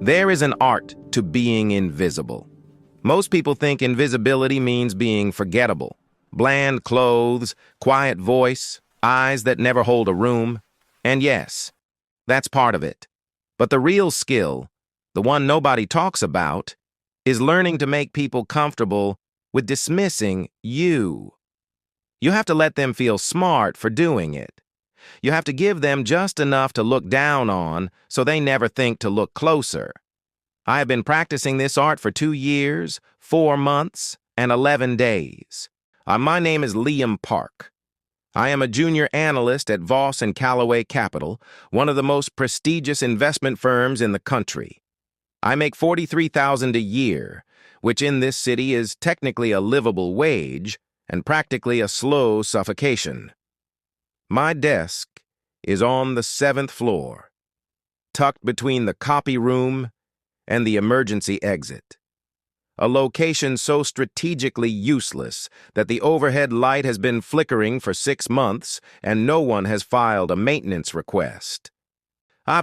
There is an art to being invisible. Most people think invisibility means being forgettable. Bland clothes, quiet voice, eyes that never hold a room. And yes, that's part of it. But the real skill, the one nobody talks about, is learning to make people comfortable with dismissing you. You have to let them feel smart for doing it. You have to give them just enough to look down on so they never think to look closer. I have been practicing this art for 2 years, 4 months, and 11 days. My name is Liam Park. I am a junior analyst at Voss and Callaway Capital, one of the most prestigious investment firms in the country. I make $43,000 a year, which in this city is technically a livable wage and practically a slow suffocation. My desk is on the 7th floor, tucked between the copy room and the emergency exit. A location so strategically useless that the overhead light has been flickering for 6 months and no one has filed a maintenance request.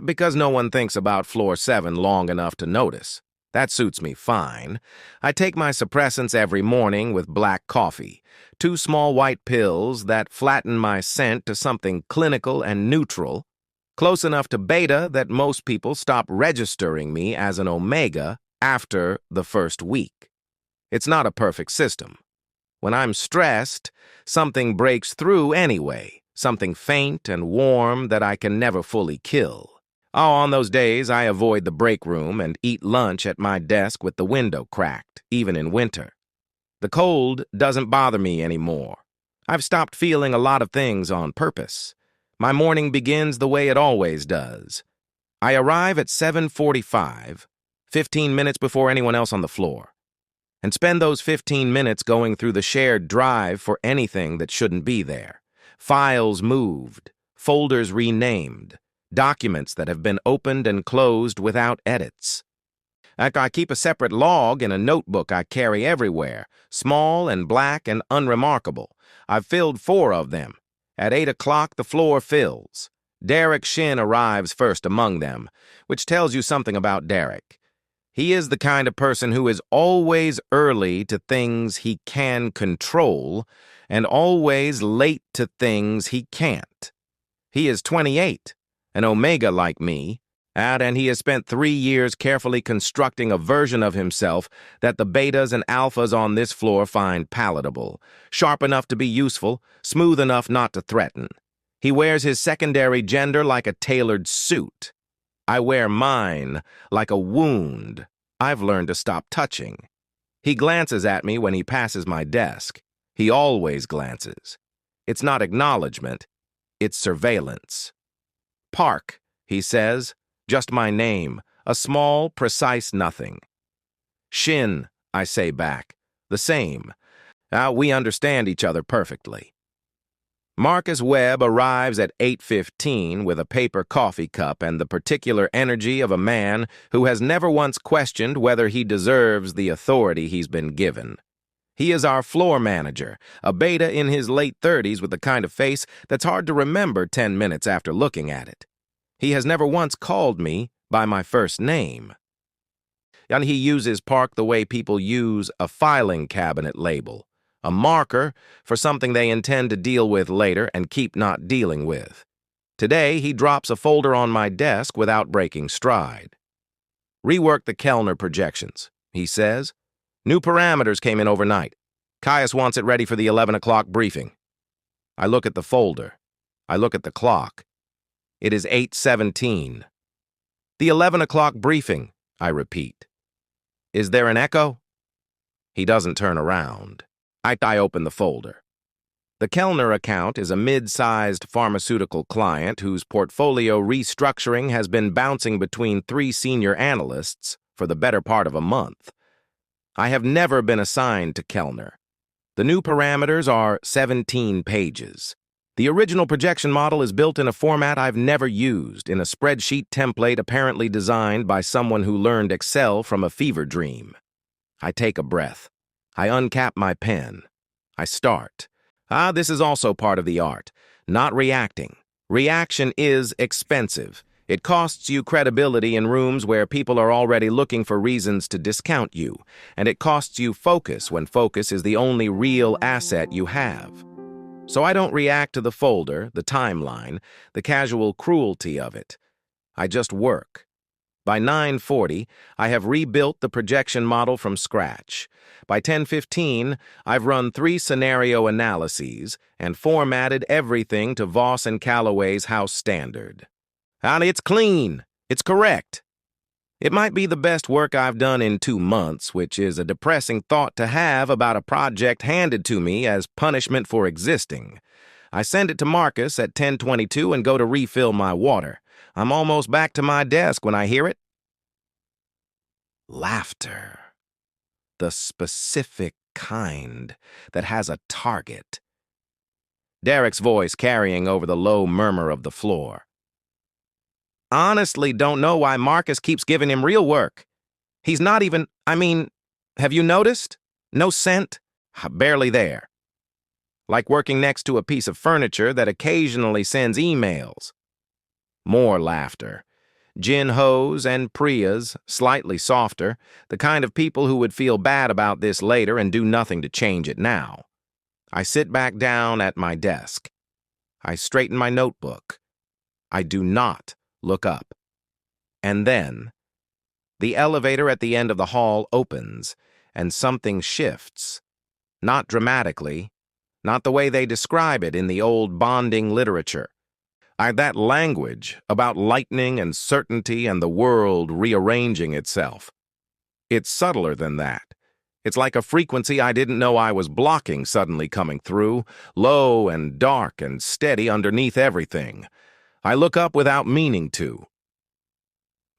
Because no one thinks about floor 7 long enough to notice. That suits me fine. I take my suppressants every morning with black coffee, 2 small white pills that flatten my scent to something clinical and neutral, close enough to beta that most people stop registering me as an omega after the first week. It's not a perfect system. When I'm stressed, something breaks through anyway, something faint and warm that I can never fully kill. On those days, I avoid the break room and eat lunch at my desk with the window cracked, even in winter. The cold doesn't bother me anymore. I've stopped feeling a lot of things on purpose. My morning begins the way it always does. I arrive at 7:45, 15 minutes before anyone else on the floor, and spend those 15 minutes going through the shared drive for anything that shouldn't be there. Files moved, folders renamed, documents that have been opened and closed without edits. I keep a separate log in a notebook I carry everywhere, small and black and unremarkable. I've filled 4 of them. At 8 o'clock, the floor fills. Derek Shin arrives first among them, which tells you something about Derek. He is the kind of person who is always early to things he can control and always late to things he can't. He is 28. An omega like me, and he has spent 3 years carefully constructing a version of himself that the betas and alphas on this floor find palatable, sharp enough to be useful, smooth enough not to threaten. He wears his secondary gender like a tailored suit. I wear mine like a wound I've learned to stop touching. He glances at me when he passes my desk. He always glances. It's not acknowledgement, it's surveillance. Park, he says, just my name, a small, precise nothing. Shin, I say back, the same. We understand each other perfectly. Marcus Webb arrives at 8:15 with a paper coffee cup and the particular energy of a man who has never once questioned whether he deserves the authority he's been given. He is our floor manager, a beta in his late 30s with the kind of face that's hard to remember 10 minutes after looking at it. He has never once called me by my first name. And he uses Park the way people use a filing cabinet label, a marker for something they intend to deal with later and keep not dealing with. Today, he drops a folder on my desk without breaking stride. Rework the Kellner projections, he says. New parameters came in overnight. Caius wants it ready for the 11 o'clock briefing. I look at the folder. I look at the clock. It is 8:17. The 11 o'clock briefing, I repeat. Is there an echo? He doesn't turn around. I open the folder. The Kellner account is a mid-sized pharmaceutical client whose portfolio restructuring has been bouncing between 3 senior analysts for the better part of a month. I have never been assigned to Kellner. The new parameters are 17 pages. The original projection model is built in a format I've never used, in a spreadsheet template apparently designed by someone who learned Excel from a fever dream. I take a breath. I uncap my pen. I start. This is also part of the art. Not reacting. Reaction is expensive. It costs you credibility in rooms where people are already looking for reasons to discount you, and it costs you focus when focus is the only real asset you have. So I don't react to the folder, the timeline, the casual cruelty of it. I just work. By 9:40, I have rebuilt the projection model from scratch. By 10:15, I've run 3 scenario analyses and formatted everything to Voss and Calloway's house standard. And it's clean. It's correct. It might be the best work I've done in 2 months, which is a depressing thought to have about a project handed to me as punishment for existing. I send it to Marcus at 10:22 and go to refill my water. I'm almost back to my desk when I hear it. Laughter. The specific kind that has a target. Derek's voice carrying over the low murmur of the floor. Honestly, don't know why Marcus keeps giving him real work. He's not even, have you noticed? No scent? Barely there. Like working next to a piece of furniture that occasionally sends emails. More laughter. Gin Ho's and Priya's, slightly softer, the kind of people who would feel bad about this later and do nothing to change it now. I sit back down at my desk. I straighten my notebook. I do not look up. And then, the elevator at the end of the hall opens, and something shifts. Not dramatically, not the way they describe it in the old bonding literature. That language about lightning and certainty and the world rearranging itself. It's subtler than that. It's like a frequency I didn't know I was blocking suddenly coming through, low and dark and steady underneath everything. I look up without meaning to.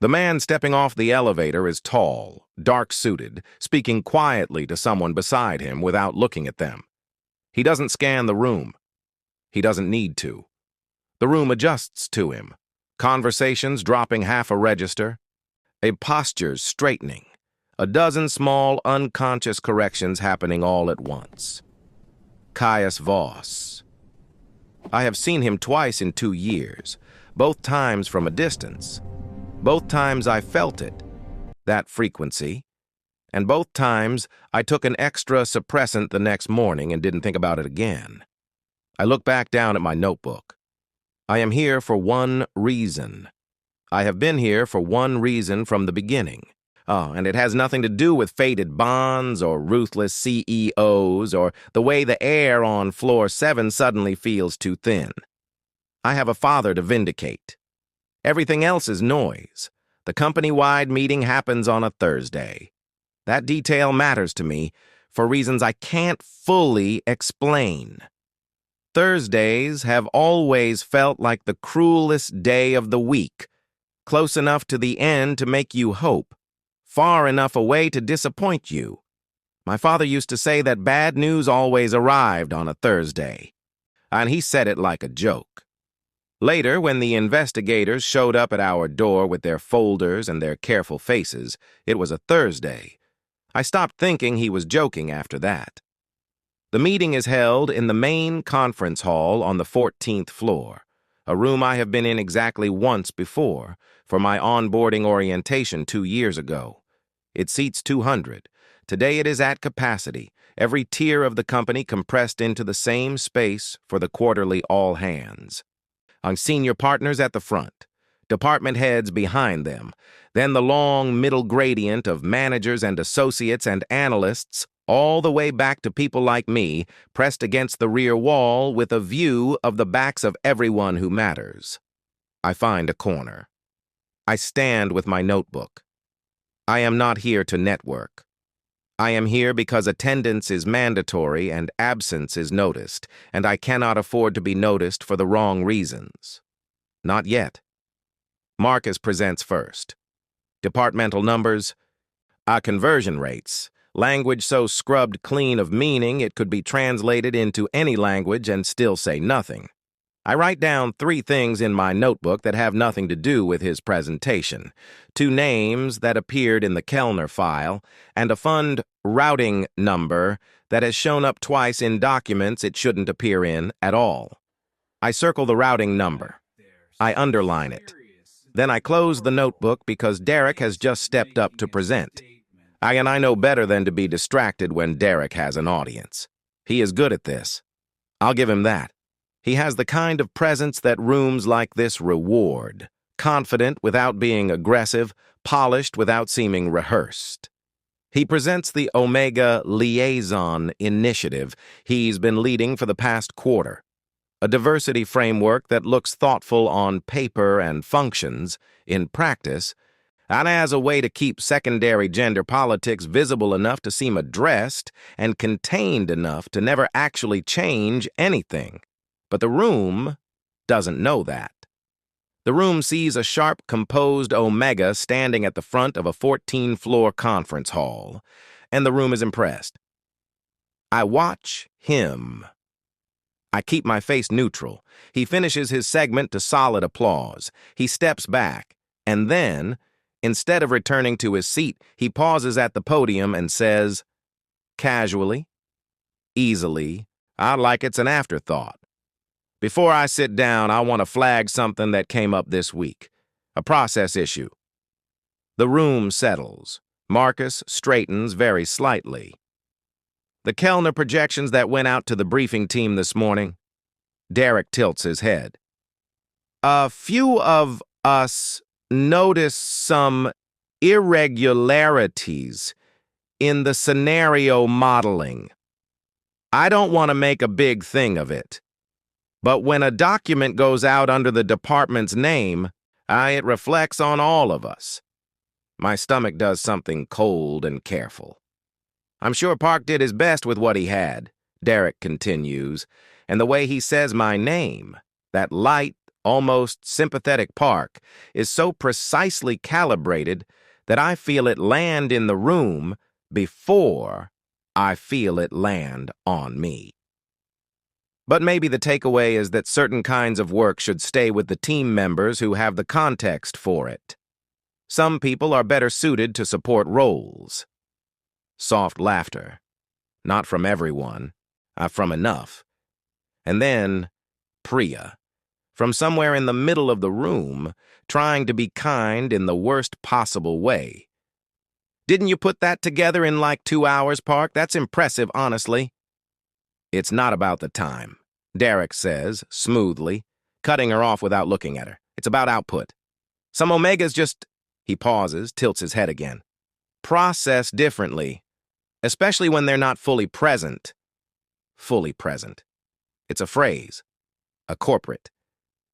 The man stepping off the elevator is tall, dark-suited, speaking quietly to someone beside him without looking at them. He doesn't scan the room. He doesn't need to. The room adjusts to him, conversations dropping half a register, a postures straightening, a dozen small unconscious corrections happening all at once. Caius Voss. I have seen him twice in 2 years, both times from a distance. Both times I felt it, that frequency, and both times I took an extra suppressant the next morning and didn't think about it again. I look back down at my notebook. I am here for one reason. I have been here for one reason from the beginning. And it has nothing to do with faded bonds or ruthless CEOs or the way the air on floor 7 suddenly feels too thin. I have a father to vindicate. Everything else is noise. The company-wide meeting happens on a Thursday. That detail matters to me for reasons I can't fully explain. Thursdays have always felt like the cruelest day of the week, close enough to the end to make you hope, far enough away to disappoint you. My father used to say that bad news always arrived on a Thursday, and he said it like a joke. Later, when the investigators showed up at our door with their folders and their careful faces, it was a Thursday. I stopped thinking he was joking after that. The meeting is held in the main conference hall on the 14th floor, a room I have been in exactly once before, for my onboarding orientation 2 years ago. It seats 200. Today it is at capacity, every tier of the company compressed into the same space for the quarterly all-hands. Senior partners at the front, department heads behind them, then the long middle gradient of managers and associates and analysts, all the way back to people like me, pressed against the rear wall with a view of the backs of everyone who matters. I find a corner. I stand with my notebook. I am not here to network. I am here because attendance is mandatory and absence is noticed, and I cannot afford to be noticed for the wrong reasons. Not yet. Marcus presents first. Departmental numbers, conversion rates, language so scrubbed clean of meaning it could be translated into any language and still say nothing. I write down 3 things in my notebook that have nothing to do with his presentation, 2 names that appeared in the Kellner file, and a fund routing number that has shown up twice in documents it shouldn't appear in at all. I circle the routing number. I underline it. Then I close the notebook because Derek has just stepped up to present. I know better than to be distracted when Derek has an audience. He is good at this. I'll give him that. He has the kind of presence that rooms like this reward. Confident without being aggressive, polished without seeming rehearsed. He presents the Omega Liaison Initiative he's been leading for the past quarter, a diversity framework that looks thoughtful on paper and functions in practice, and as a way to keep secondary gender politics visible enough to seem addressed and contained enough to never actually change anything. But the room doesn't know that. The room sees a sharp, composed Omega standing at the front of a 14-floor conference hall, and the room is impressed. I watch him. I keep my face neutral. He finishes his segment to solid applause. He steps back, and then, instead of returning to his seat, he pauses at the podium and says, casually, easily, like it's an afterthought. Before I sit down, I want to flag something that came up this week, a process issue. The room settles. Marcus straightens very slightly. The Kellner projections that went out to the briefing team this morning. Derek tilts his head. A few of us noticed some irregularities in the scenario modeling. I don't want to make a big thing of it. But when a document goes out under the department's name, it reflects on all of us. My stomach does something cold and careful. I'm sure Park did his best with what he had, Derek continues, and the way he says my name, that light, almost sympathetic Park, is so precisely calibrated that I feel it land in the room before I feel it land on me. But maybe the takeaway is that certain kinds of work should stay with the team members who have the context for it. Some people are better suited to support roles. Soft laughter. Not from everyone, from enough. And then, Priya, from somewhere in the middle of the room, trying to be kind in the worst possible way. Didn't you put that together in like 2 hours, Park? That's impressive, honestly. It's not about the time, Derek says, smoothly, cutting her off without looking at her. It's about output. Some Omegas just, he pauses, tilts his head again, process differently, especially when they're not fully present. Fully present. It's a phrase, a corporate,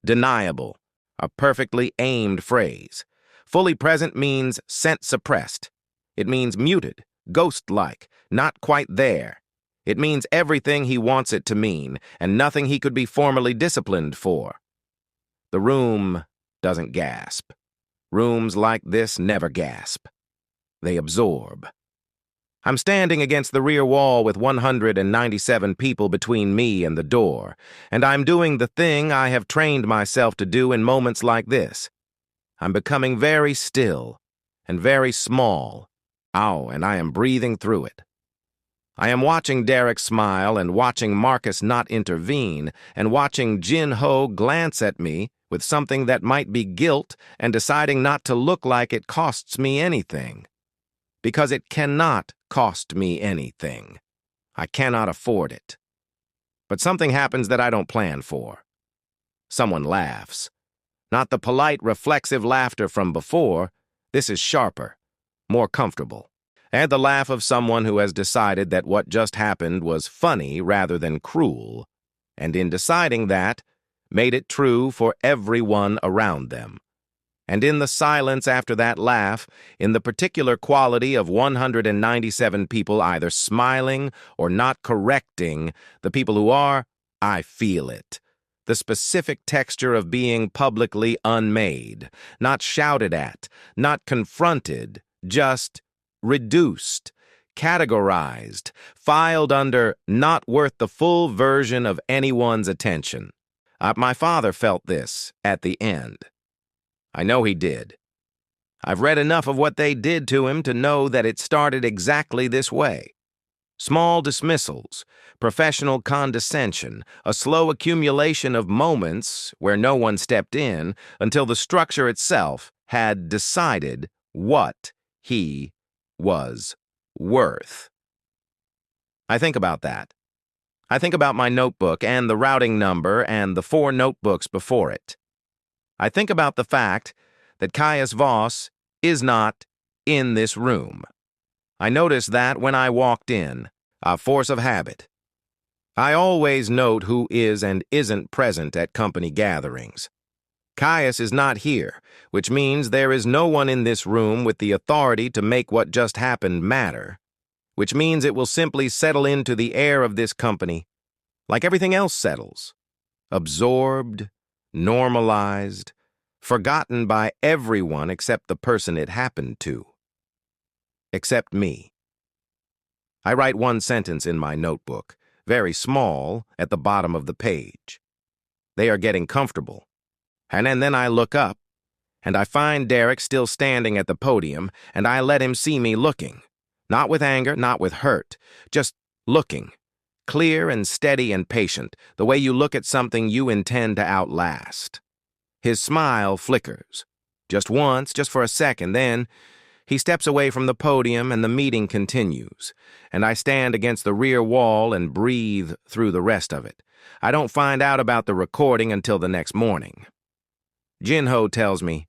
deniable, a perfectly aimed phrase. Fully present means scent suppressed. It means muted, ghost-like, not quite there. It means everything he wants it to mean, and nothing he could be formally disciplined for. The room doesn't gasp. Rooms like this never gasp. They absorb. I'm standing against the rear wall with 197 people between me and the door, and I'm doing the thing I have trained myself to do in moments like this. I'm becoming very still and very small. And I am breathing through it. I am watching Derek smile and watching Marcus not intervene and watching Jin Ho glance at me with something that might be guilt and deciding not to look like it costs me anything. Because it cannot cost me anything. I cannot afford it. But something happens that I don't plan for. Someone laughs. Not the polite, reflexive laughter from before. This is sharper, more comfortable. And the laugh of someone who has decided that what just happened was funny rather than cruel, and in deciding that, made it true for everyone around them. And in the silence after that laugh, in the particular quality of 197 people either smiling or not correcting the people who are, I feel it. The specific texture of being publicly unmade, not shouted at, not confronted, just reduced, categorized, filed under not worth the full version of anyone's attention. My father felt this at the end. I know he did. I've read enough of what they did to him to know that it started exactly this way. Small dismissals, professional condescension, a slow accumulation of moments where no one stepped in until the structure itself had decided what he was worth. I think about that. I think about my notebook and the routing number and the 4 notebooks before it. I think about the fact that Caius Voss is not in this room. I noticed that when I walked in, a force of habit. I always note who is and isn't present at company gatherings. Caius is not here, which means there is no one in this room with the authority to make what just happened matter, which means it will simply settle into the air of this company, like everything else settles, absorbed, normalized, forgotten by everyone except the person it happened to. Except me. I write 1 sentence in my notebook, very small, at the bottom of the page. They are getting comfortable. And then I look up, and I find Derek still standing at the podium, and I let him see me looking. Not with anger, not with hurt, just looking. Clear and steady and patient, the way you look at something you intend to outlast. His smile flickers. Just once, just for a second, then he steps away from the podium and the meeting continues, and I stand against the rear wall and breathe through the rest of it. I don't find out about the recording until the next morning. Jinho tells me,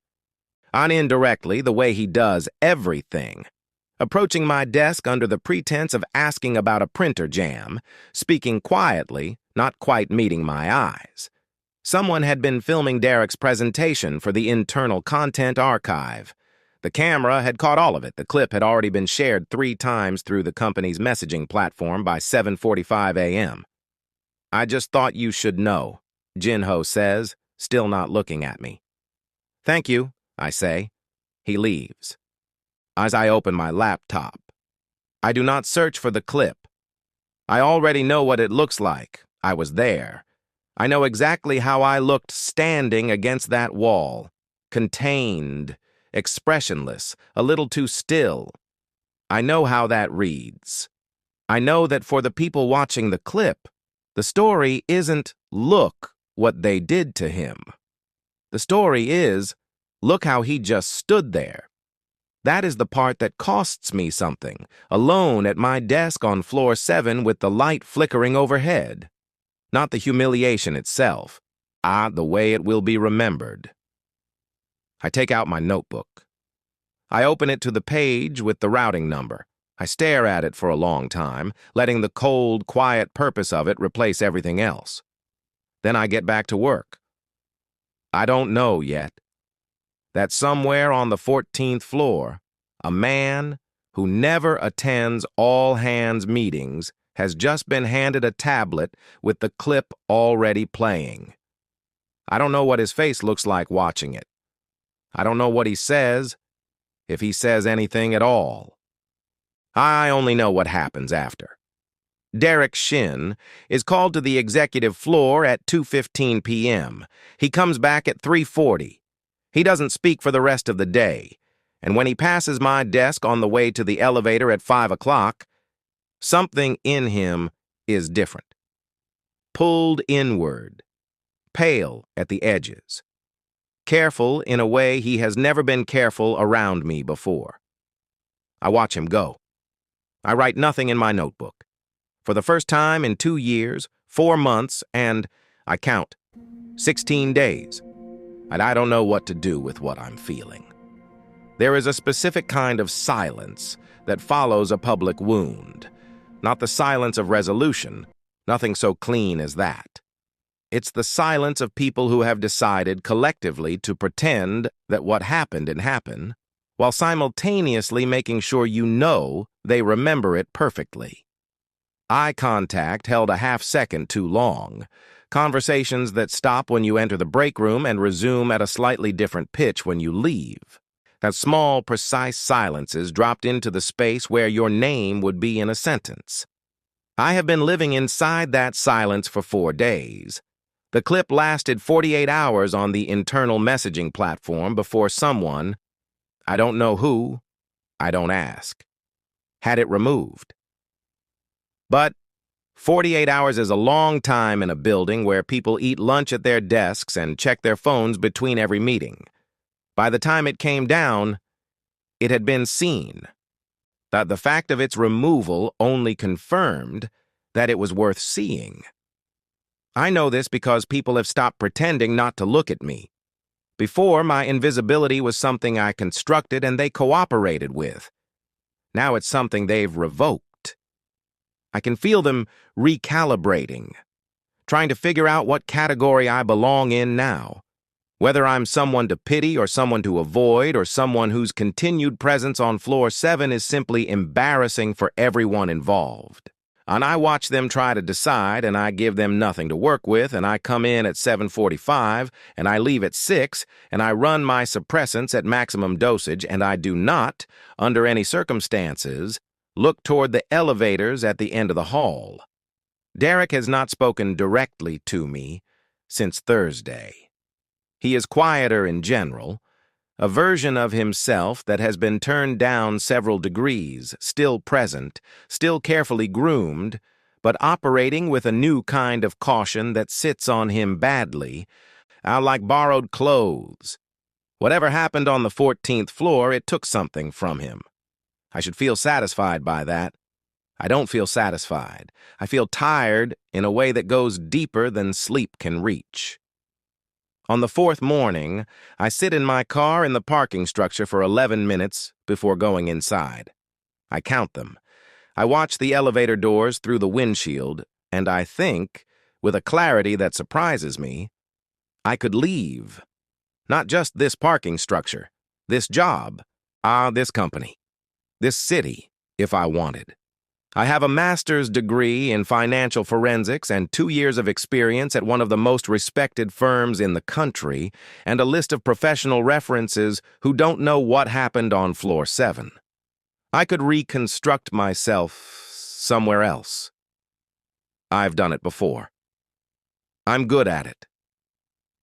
indirectly, the way he does everything, approaching my desk under the pretense of asking about a printer jam, speaking quietly, not quite meeting my eyes. Someone had been filming Derek's presentation for the internal content archive. The camera had caught all of it. The clip had already been shared 3 times through the company's messaging platform by 7:45 a.m. I just thought you should know, Jinho says, still not looking at me. Thank you, I say. He leaves. As I open my laptop, I do not search for the clip. I already know what it looks like. I was there. I know exactly how I looked standing against that wall, contained, expressionless, a little too still. I know how that reads. I know that for the people watching the clip, the story isn't, look what they did to him. The story is, look how he just stood there. That is the part that costs me something, alone at my desk on floor 7 with the light flickering overhead. Not the humiliation itself, the way it will be remembered. I take out my notebook. I open it to the page with the routing number. I stare at it for a long time, letting the cold, quiet purpose of it replace everything else. Then I get back to work. I don't know yet that somewhere on the 14th floor, a man who never attends all-hands meetings has just been handed a tablet with the clip already playing. I don't know what his face looks like watching it. I don't know what he says, if he says anything at all. I only know what happens after. Derek Shin is called to the executive floor at 2:15 p.m. He comes back at 3:40. He doesn't speak for the rest of the day, and when he passes my desk on the way to the elevator at 5 o'clock, something in him is different. Pulled inward, pale at the edges. Careful in a way he has never been careful around me before. I watch him go. I write nothing in my notebook. For the first time in 2 years, 4 months, and, I count, 16 days, and I don't know what to do with what I'm feeling. There is a specific kind of silence that follows a public wound. Not the silence of resolution, nothing so clean as that. It's the silence of people who have decided collectively to pretend that what happened didn't happen, while simultaneously making sure you know they remember it perfectly. Eye contact held a half-second too long. Conversations that stop when you enter the break room and resume at a slightly different pitch when you leave. That small, precise silences dropped into the space where your name would be in a sentence. I have been living inside that silence for 4 days. The clip lasted 48 hours on the internal messaging platform before someone, I don't know who, I don't ask, had it removed. But 48 hours is a long time in a building where people eat lunch at their desks and check their phones between every meeting. By the time it came down, it had been seen. The fact of its removal only confirmed that it was worth seeing. I know this because people have stopped pretending not to look at me. Before, my invisibility was something I constructed and they cooperated with. Now it's something they've revoked. I can feel them recalibrating, trying to figure out what category I belong in now, whether I'm someone to pity or someone to avoid or someone whose continued presence on floor 7 is simply embarrassing for everyone involved. And I watch them try to decide, and I give them nothing to work with, and I come in at 7:45, and I leave at 6, and I run my suppressants at maximum dosage, and I do not, under any circumstances, look toward the elevators at the end of the hall. Derek has not spoken directly to me since Thursday. He is quieter in general, a version of himself that has been turned down several degrees, still present, still carefully groomed, but operating with a new kind of caution that sits on him badly, like borrowed clothes. Whatever happened on the 14th floor, it took something from him. I should feel satisfied by that. I don't feel satisfied. I feel tired in a way that goes deeper than sleep can reach. On the 4th morning, I sit in my car in the parking structure for 11 minutes before going inside. I count them. I watch the elevator doors through the windshield, and I think, with a clarity that surprises me, I could leave. Not just this parking structure, this job, this company, this city, if I wanted. I have a master's degree in financial forensics and 2 years of experience at one of the most respected firms in the country, and a list of professional references who don't know what happened on floor 7. I could reconstruct myself somewhere else. I've done it before. I'm good at it.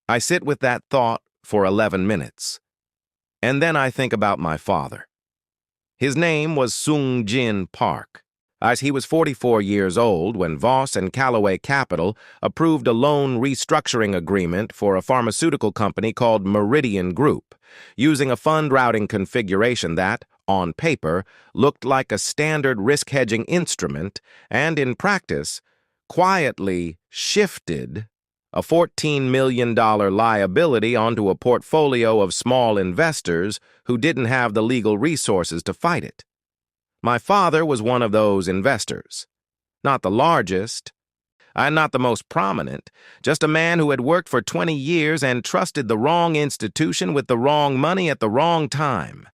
I sit with that thought for 11 minutes. And then I think about my father. His name was Sung Jin Park. As he was 44 years old when Voss and Callaway Capital approved a loan restructuring agreement for a pharmaceutical company called Meridian Group, using a fund routing configuration that, on paper, looked like a standard risk-hedging instrument and, in practice, quietly shifted a $14 million liability onto a portfolio of small investors who didn't have the legal resources to fight it. My father was one of those investors. Not the largest, and not the most prominent, just a man who had worked for 20 years and trusted the wrong institution with the wrong money at the wrong time.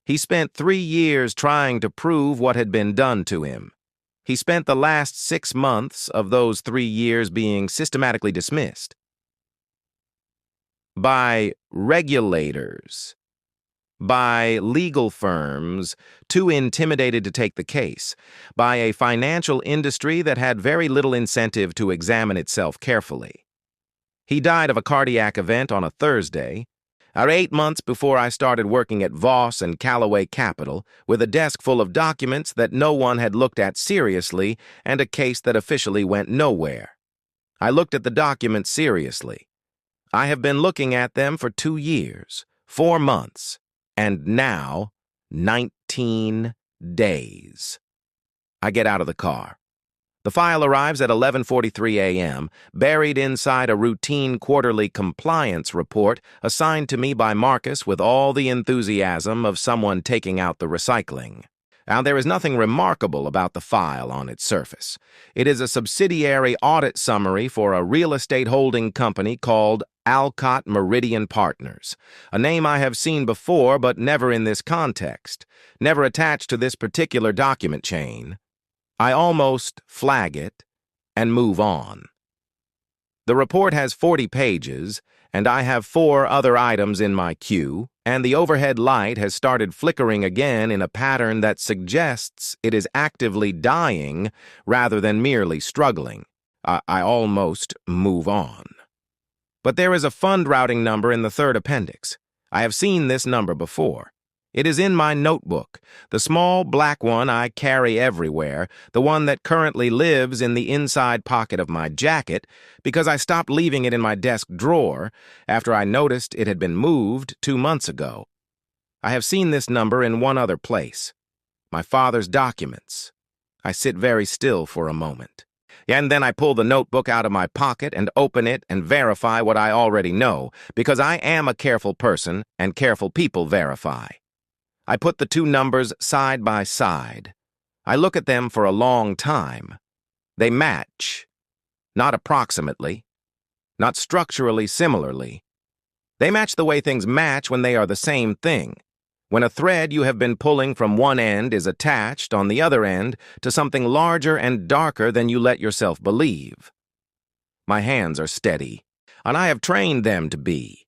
He spent 3 years trying to prove what had been done to him. He spent the last 6 months of those 3 years being systematically dismissed by regulators, by legal firms too intimidated to take the case, by a financial industry that had very little incentive to examine itself carefully. He died of a cardiac event on a Thursday, 8 months before I started working at Voss and Callaway Capital, with a desk full of documents that no one had looked at seriously and a case that officially went nowhere. I looked at the documents seriously. I have been looking at them for 2 years, 4 months, and now 19 days. I get out of the car. The file arrives at 11:43 a.m., buried inside a routine quarterly compliance report assigned to me by Marcus with all the enthusiasm of someone taking out the recycling. Now, there is nothing remarkable about the file on its surface. It is a subsidiary audit summary for a real estate holding company called Alcott Meridian Partners, a name I have seen before but never in this context, never attached to this particular document chain. I almost flag it and move on. The report has 40 pages, and I have 4 other items in my queue, and the overhead light has started flickering again in a pattern that suggests it is actively dying rather than merely struggling. I almost move on. But there is a fund routing number in the 3rd appendix. I have seen this number before. It is in my notebook, the small black one I carry everywhere, the one that currently lives in the inside pocket of my jacket because I stopped leaving it in my desk drawer after I noticed it had been moved 2 months ago. I have seen this number in one other place, my father's documents. I sit very still for a moment. And then I pull the notebook out of my pocket and open it and verify what I already know, because I am a careful person and careful people verify. I put the two numbers side by side. I look at them for a long time. They match. Not approximately. Not structurally similarly. They match the way things match when they are the same thing. When a thread you have been pulling from one end is attached on the other end to something larger and darker than you let yourself believe. My hands are steady, and I have trained them to be.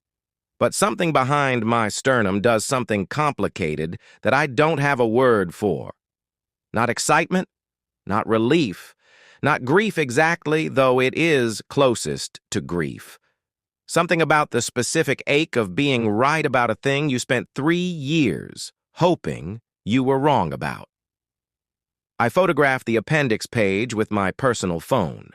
But something behind my sternum does something complicated that I don't have a word for. Not excitement, not relief, not grief exactly, though it is closest to grief. Something about the specific ache of being right about a thing you spent 3 years hoping you were wrong about. I photograph the appendix page with my personal phone.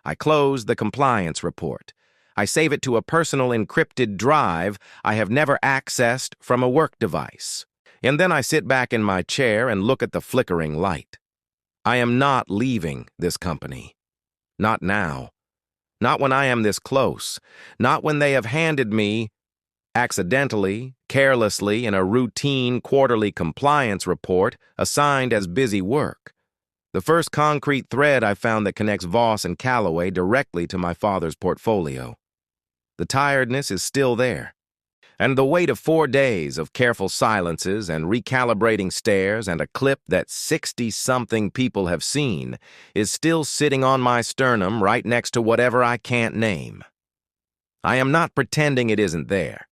I close the compliance report. I save it to a personal encrypted drive I have never accessed from a work device. And then I sit back in my chair and look at the flickering light. I am not leaving this company. Not now. Not when I am this close. Not when they have handed me, accidentally, carelessly, in a routine quarterly compliance report assigned as busy work. The first concrete thread I found that connects Voss and Calloway directly to my father's portfolio. The tiredness is still there, and the weight of 4 days of careful silences and recalibrating stares and a clip that 60-something people have seen is still sitting on my sternum right next to whatever I can't name. I am not pretending it isn't there.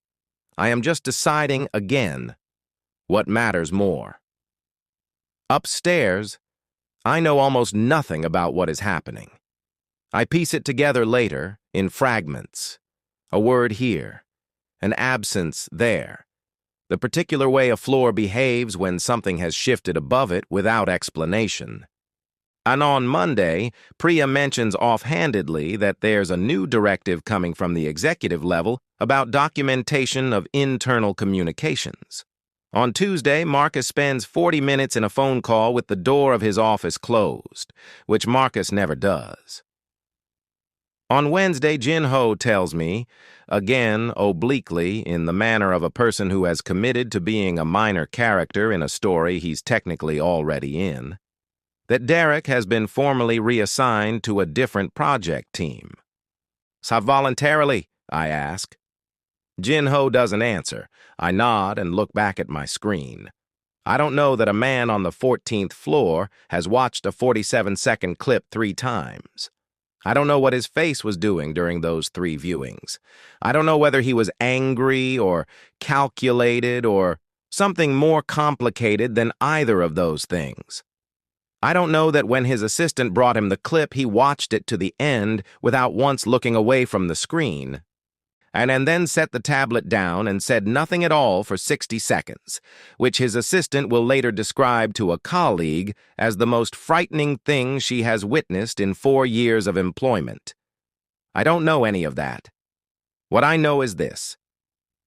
I am just deciding again what matters more. Upstairs, I know almost nothing about what is happening. I piece it together later in fragments. A word here, an absence there, the particular way a floor behaves when something has shifted above it without explanation. And on Monday, Priya mentions offhandedly that there's a new directive coming from the executive level about documentation of internal communications. On Tuesday, Marcus spends 40 minutes in a phone call with the door of his office closed, which Marcus never does. On Wednesday, Jin-Ho tells me, again obliquely in the manner of a person who has committed to being a minor character in a story he's technically already in, that Derek has been formally reassigned to a different project team. "So voluntarily?" I ask. Jin-Ho doesn't answer. I nod and look back at my screen. I don't know that a man on the 14th floor has watched a 47-second clip 3 times. I don't know what his face was doing during those 3 viewings. I don't know whether he was angry or calculated or something more complicated than either of those things. I don't know that when his assistant brought him the clip, he watched it to the end without once looking away from the screen, and then set the tablet down and said nothing at all for 60 seconds, which his assistant will later describe to a colleague as the most frightening thing she has witnessed in 4 years of employment. I don't know any of that. What I know is this.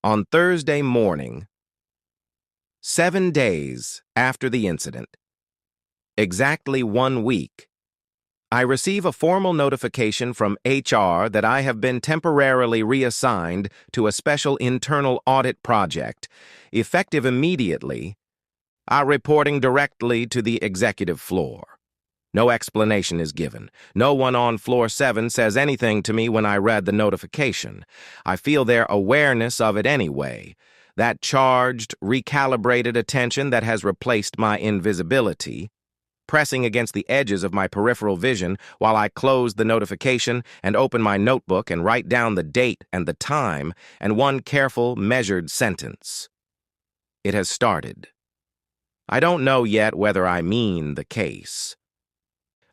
On Thursday morning, 7 days after the incident, exactly 1 week, I receive a formal notification from HR that I have been temporarily reassigned to a special internal audit project, effective immediately, reporting directly to the executive floor. No explanation is given. No one on floor 7 says anything to me when I read the notification. I feel their awareness of it anyway, that charged, recalibrated attention that has replaced my invisibility, pressing against the edges of my peripheral vision while I close the notification and open my notebook and write down the date and the time and one careful, measured sentence. It has started. I don't know yet whether I mean the case.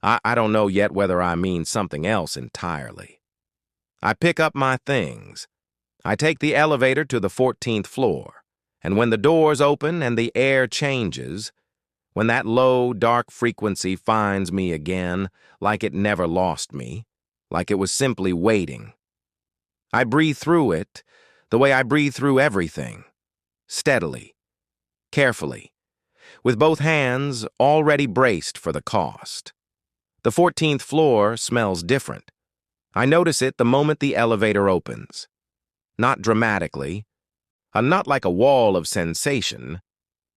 I don't know yet whether I mean something else entirely. I pick up my things. I take the elevator to the 14th floor. And when the doors open and the air changes, when that low, dark frequency finds me again, like it never lost me, like it was simply waiting, I breathe through it the way I breathe through everything, steadily, carefully, with both hands already braced for the cost. The 14th floor smells different. I notice it the moment the elevator opens. Not dramatically, not like a wall of sensation,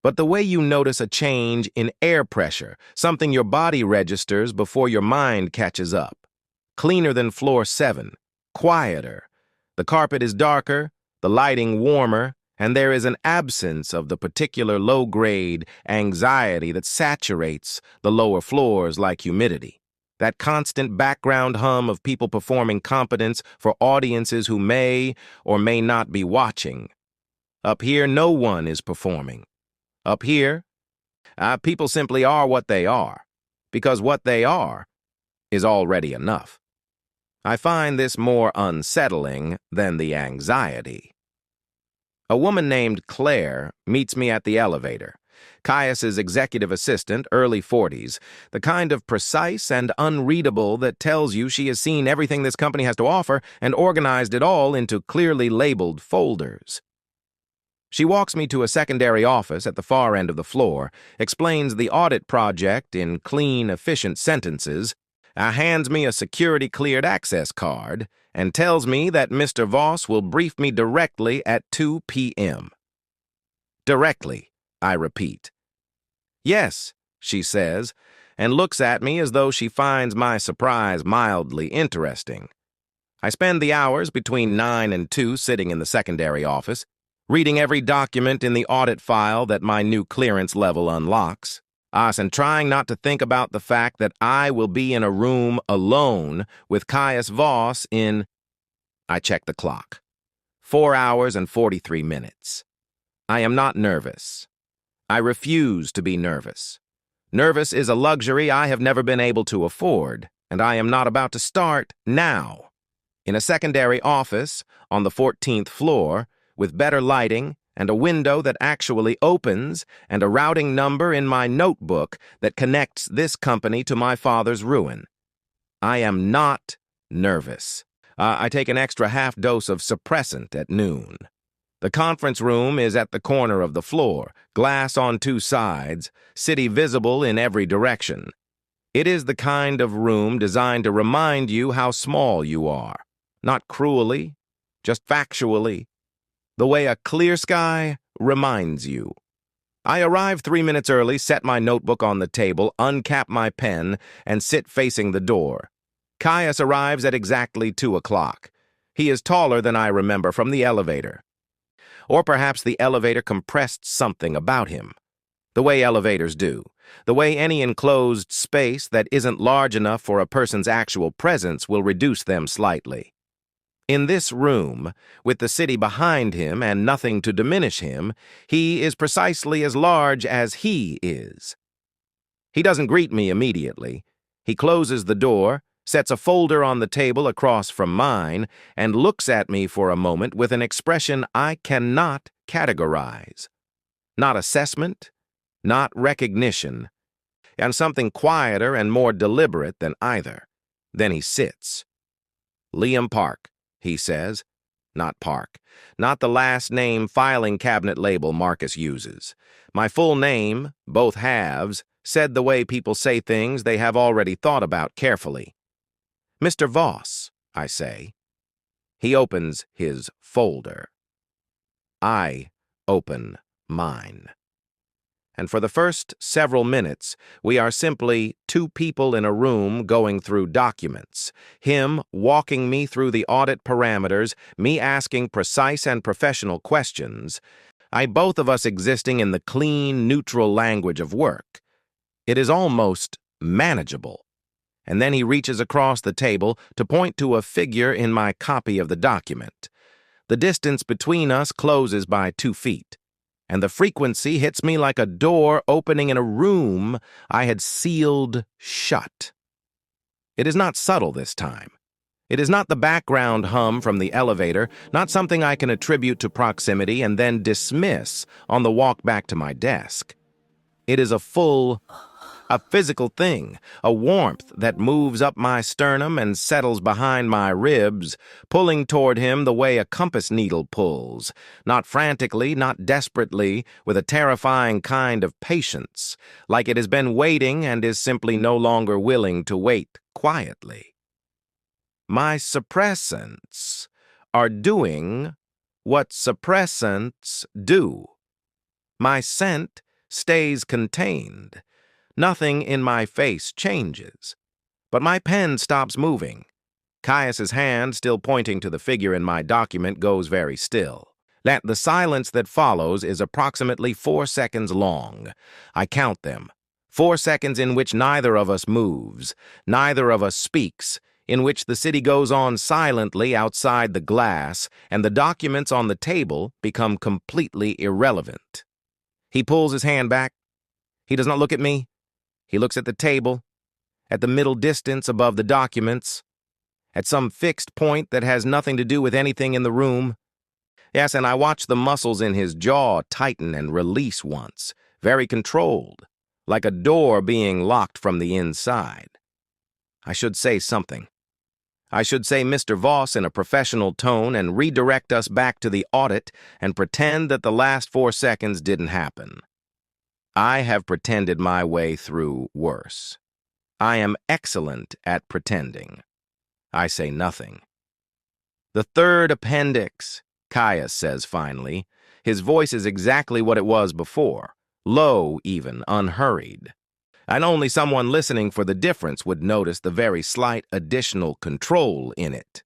but the way you notice a change in air pressure, something your body registers before your mind catches up. Cleaner than floor 7, quieter. The carpet is darker, the lighting warmer, and there is an absence of the particular low-grade anxiety that saturates the lower floors like humidity. That constant background hum of people performing competence for audiences who may or may not be watching. Up here, no one is performing. Up here, people simply are what they are, because what they are is already enough. I find this more unsettling than the anxiety. A woman named Claire meets me at the elevator. Caius's executive assistant, early 40s, the kind of precise and unreadable that tells you she has seen everything this company has to offer and organized it all into clearly labeled folders. She walks me to a secondary office at the far end of the floor, explains the audit project in clean, efficient sentences, hands me a security-cleared access card, and tells me that Mr. Voss will brief me directly at 2 p.m. Directly, I repeat. Yes, she says, and looks at me as though she finds my surprise mildly interesting. I spend the hours between 9 and 2 sitting in the secondary office, reading every document in the audit file that my new clearance level unlocks, and trying not to think about the fact that I will be in a room alone with Caius Voss in, I check the clock, 4 hours and 43 minutes. I am not nervous. I refuse to be nervous. Nervous is a luxury I have never been able to afford, and I am not about to start now. In a secondary office on the 14th floor, with better lighting, and a window that actually opens, and a routing number in my notebook that connects this company to my father's ruin. I am not nervous. I take an extra half dose of suppressant at noon. The conference room is at the corner of the floor, glass on 2 sides, city visible in every direction. It is the kind of room designed to remind you how small you are, not cruelly, just factually, the way a clear sky reminds you. I arrive 3 minutes early, set my notebook on the table, uncap my pen, and sit facing the door. Caius arrives at exactly 2 o'clock. He is taller than I remember from the elevator. Or perhaps the elevator compressed something about him. The way elevators do. The way any enclosed space that isn't large enough for a person's actual presence will reduce them slightly. In this room, with the city behind him and nothing to diminish him, he is precisely as large as he is. He doesn't greet me immediately. He closes the door, sets a folder on the table across from mine, and looks at me for a moment with an expression I cannot categorize. Not assessment, not recognition, and something quieter and more deliberate than either. Then he sits. Liam Park, he says. Not Park. Not the last name filing cabinet label Marcus uses. My full name, both halves, said the way people say things they have already thought about carefully. Mr. Voss, I say. He opens his folder. I open mine. And for the first several minutes, we are simply 2 people in a room going through documents, him walking me through the audit parameters, me asking precise and professional questions, both of us existing in the clean, neutral language of work. It is almost manageable. And then he reaches across the table to point to a figure in my copy of the document. The distance between us closes by 2 feet. And the frequency hits me like a door opening in a room I had sealed shut. It is not subtle this time. It is not the background hum from the elevator, not something I can attribute to proximity and then dismiss on the walk back to my desk. It is a physical thing, a warmth that moves up my sternum and settles behind my ribs, pulling toward him the way a compass needle pulls, not frantically, not desperately, with a terrifying kind of patience, like it has been waiting and is simply no longer willing to wait quietly. My suppressants are doing what suppressants do. My scent stays contained. Nothing in my face changes. But my pen stops moving. Caius's hand, still pointing to the figure in my document, goes very still. The silence that follows is approximately 4 seconds long. I count them. 4 seconds in which neither of us moves, neither of us speaks, in which the city goes on silently outside the glass, and the documents on the table become completely irrelevant. He pulls his hand back. He does not look at me. He looks at the table, at the middle distance above the documents, at some fixed point that has nothing to do with anything in the room. Yes, and I watch the muscles in his jaw tighten and release once, very controlled, like a door being locked from the inside. I should say something. I should say Mr. Voss in a professional tone and redirect us back to the audit and pretend that the last 4 seconds didn't happen. I have pretended my way through worse. I am excellent at pretending. I say nothing. The third appendix, Caius says finally. His voice is exactly what it was before, low even, unhurried. And only someone listening for the difference would notice the very slight additional control in it.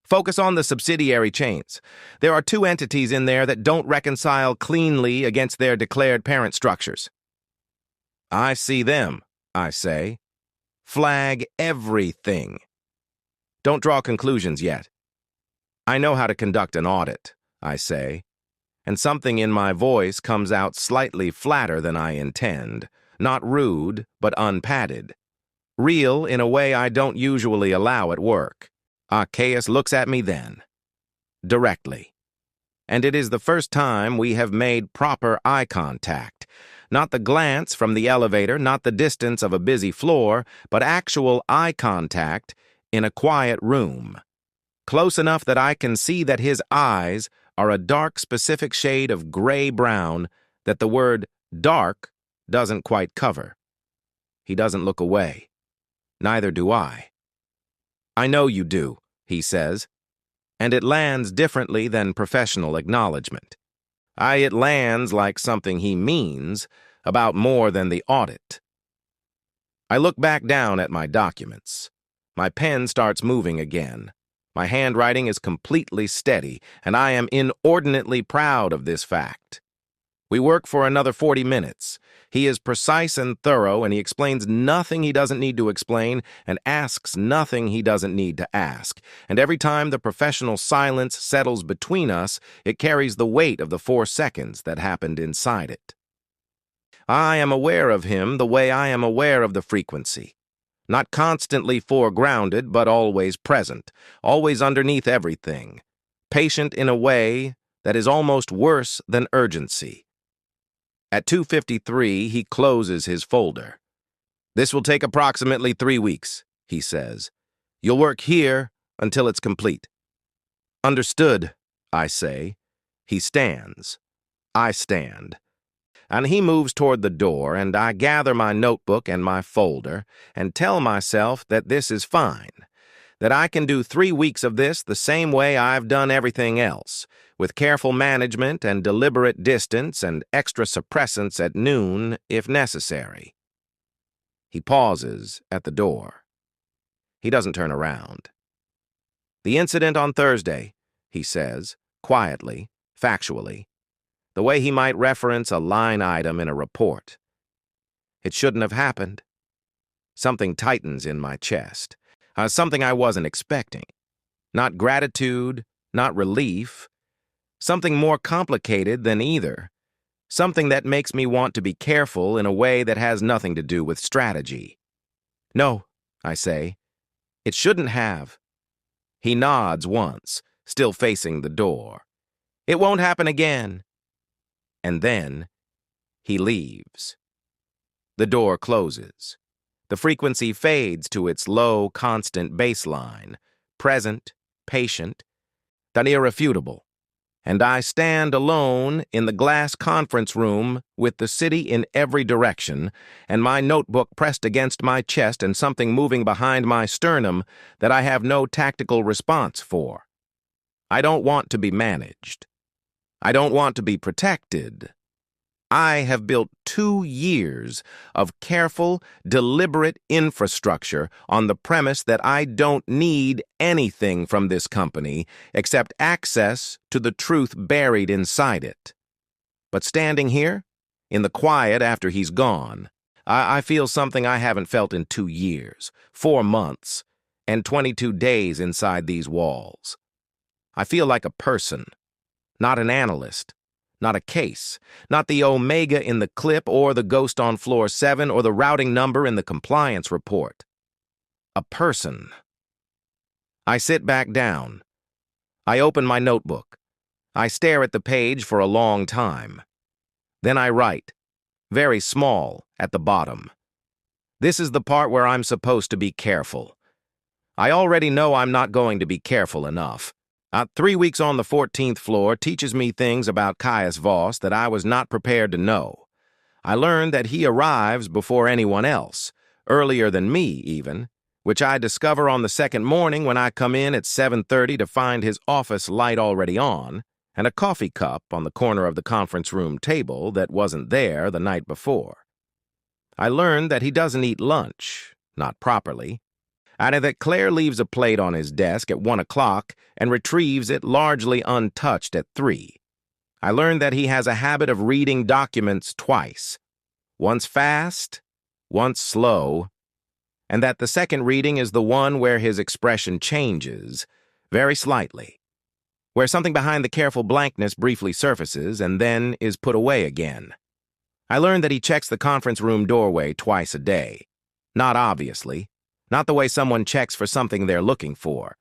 Focus on the subsidiary chains. There are 2 entities in there that don't reconcile cleanly against their declared parent structures. I see them, I say. Flag everything. Don't draw conclusions yet. I know how to conduct an audit, I say, and something in my voice comes out slightly flatter than I intend. Not rude, but unpadded. Real in a way I don't usually allow at work. Caius looks at me then. Directly. And it is the first time we have made proper eye contact. Not the glance from the elevator, not the distance of a busy floor, but actual eye contact in a quiet room. Close enough that I can see that his eyes are a dark specific shade of gray-brown that the word dark doesn't quite cover. He doesn't look away. Neither do I. I know you do, he says, and it lands differently than professional acknowledgement. It lands like something he means about more than the audit. I look back down at my documents. My pen starts moving again. My handwriting is completely steady, and I am inordinately proud of this fact. We work for another 40 minutes. He is precise and thorough, and he explains nothing he doesn't need to explain and asks nothing he doesn't need to ask. And every time the professional silence settles between us, it carries the weight of the 4 seconds that happened inside it. I am aware of him the way I am aware of the frequency. Not constantly foregrounded, but always present, always underneath everything. Patient in a way that is almost worse than urgency. At 2:53, he closes his folder. This will take approximately 3 weeks, he says. You'll work here until it's complete. Understood, I say. He stands. I stand. And he moves toward the door, and I gather my notebook and my folder and tell myself that this is fine, that I can do 3 weeks of this the same way I've done everything else, with careful management and deliberate distance and extra suppressants at noon if necessary. He pauses at the door. He doesn't turn around. The incident on Thursday, he says, quietly, factually, the way he might reference a line item in a report. It shouldn't have happened. Something tightens in my chest. Something I wasn't expecting. Not gratitude, not relief. Something more complicated than either. Something that makes me want to be careful in a way that has nothing to do with strategy. No, I say. It shouldn't have. He nods once, still facing the door. It won't happen again. And then he leaves. The door closes. The frequency fades to its low, constant baseline, present, patient, then irrefutable. And I stand alone in the glass conference room with the city in every direction and my notebook pressed against my chest and something moving behind my sternum that I have no tactical response for. I don't want to be managed. I don't want to be protected. I have built 2 years of careful, deliberate infrastructure on the premise that I don't need anything from this company except access to the truth buried inside it. But standing here, in the quiet after he's gone, I feel something I haven't felt in 2 years, 4 months, and 22 days inside these walls. I feel like a person, not an analyst. Not a case, not the omega in the clip or the ghost on floor 7 or the routing number in the compliance report. A person. I sit back down. I open my notebook. I stare at the page for a long time. Then I write, very small, at the bottom. This is the part where I'm supposed to be careful. I already know I'm not going to be careful enough. 3 weeks on the 14th floor teaches me things about Caius Voss that I was not prepared to know. I learned that he arrives before anyone else, earlier than me even, which I discover on the second morning when I come in at 7:30 to find his office light already on, and a coffee cup on the corner of the conference room table that wasn't there the night before. I learned that he doesn't eat lunch, not properly, and that Claire leaves a plate on his desk at 1 o'clock and retrieves it largely untouched at 3. I learned that he has a habit of reading documents twice, once fast, once slow, and that the second reading is the one where his expression changes, very slightly, where something behind the careful blankness briefly surfaces and then is put away again. I learned that he checks the conference room doorway twice a day, not obviously, not the way someone checks for something they're looking for.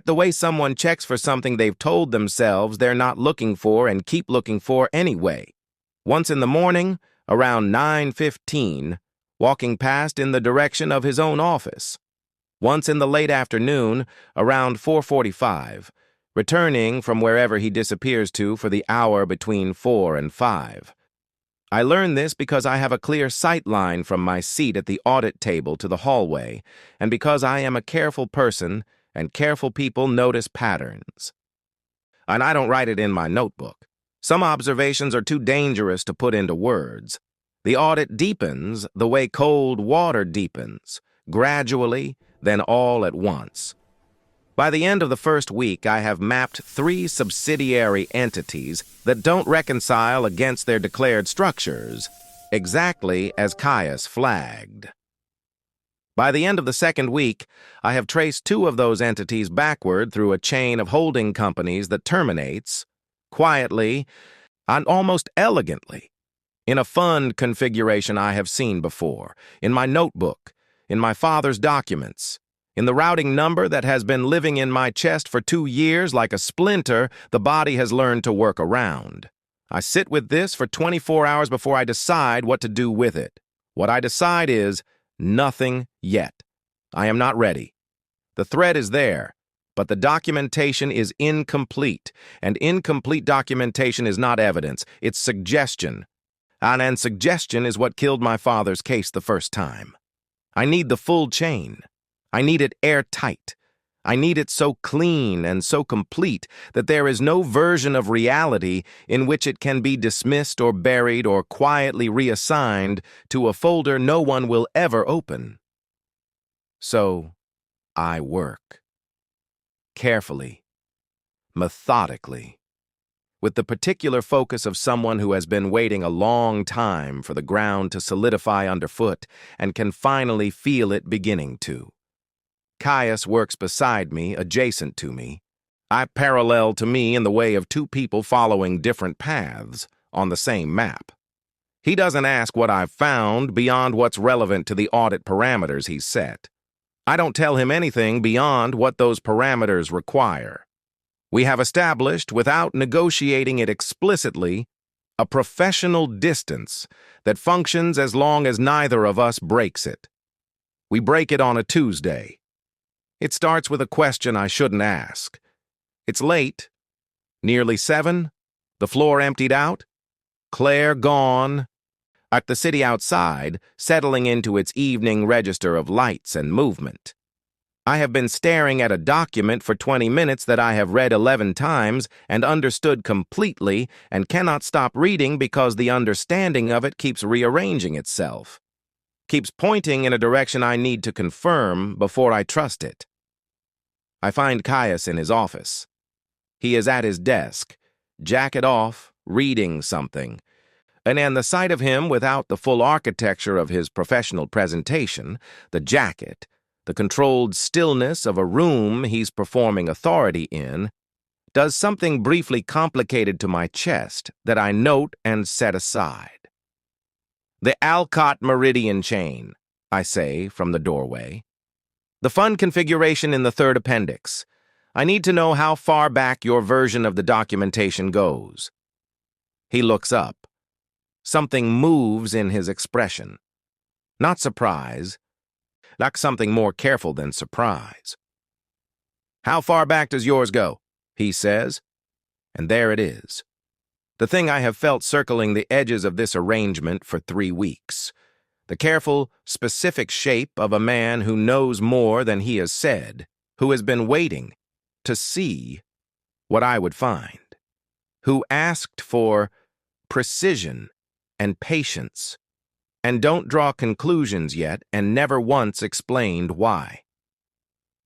The way someone checks for something they've told themselves they're not looking for and keep looking for anyway. Once in the morning, around 9:15, walking past in the direction of his own office. Once in the late afternoon, around 4:45, returning from wherever he disappears to for the hour between 4 and 5. I learn this because I have a clear sight line from my seat at the audit table to the hallway, and because I am a careful person, and careful people notice patterns. And I don't write it in my notebook. Some observations are too dangerous to put into words. The audit deepens the way cold water deepens, gradually, then all at once. By the end of the first week, I have mapped 3 subsidiary entities that don't reconcile against their declared structures, exactly as Caius flagged. By the end of the second week, I have traced 2 of those entities backward through a chain of holding companies that terminates, quietly and almost elegantly, in a fund configuration I have seen before, in my notebook, in my father's documents, in the routing number that has been living in my chest for 2 years like a splinter the body has learned to work around. I sit with this for 24 hours before I decide what to do with it. What I decide is nothing yet. I am not ready. The thread is there, but the documentation is incomplete, and incomplete documentation is not evidence, it's suggestion. And suggestion is what killed my father's case the first time. I need the full chain. I need it airtight. I need it so clean and so complete that there is no version of reality in which it can be dismissed or buried or quietly reassigned to a folder no one will ever open. So, I work. Carefully, methodically, with the particular focus of someone who has been waiting a long time for the ground to solidify underfoot and can finally feel it beginning to. Caius works beside me, adjacent to me. I parallel to me in the way of 2 people following different paths on the same map. He doesn't ask what I've found beyond what's relevant to the audit parameters he's set. I don't tell him anything beyond what those parameters require. We have established, without negotiating it explicitly, a professional distance that functions as long as neither of us breaks it. We break it on a Tuesday. It starts with a question I shouldn't ask. It's late. Nearly 7. The floor emptied out. Claire gone. At the city outside, settling into its evening register of lights and movement. I have been staring at a document for 20 minutes that I have read 11 times and understood completely and cannot stop reading because the understanding of it keeps rearranging itself. Keeps pointing in a direction I need to confirm before I trust it. I find Caius in his office. He is at his desk, jacket off, reading something. And in the sight of him without the full architecture of his professional presentation, the jacket, the controlled stillness of a room he's performing authority in, does something briefly complicated to my chest that I note and set aside. The Alcott Meridian chain, I say from the doorway. The fund configuration in the third appendix. I need to know how far back your version of the documentation goes. He looks up. Something moves in his expression. Not surprise, like something more careful than surprise. How far back does yours go? He says. And there it is. The thing I have felt circling the edges of this arrangement for 3 weeks. The careful, specific shape of a man who knows more than he has said, who has been waiting to see what I would find, who asked for precision and patience, and don't draw conclusions yet and never once explained why.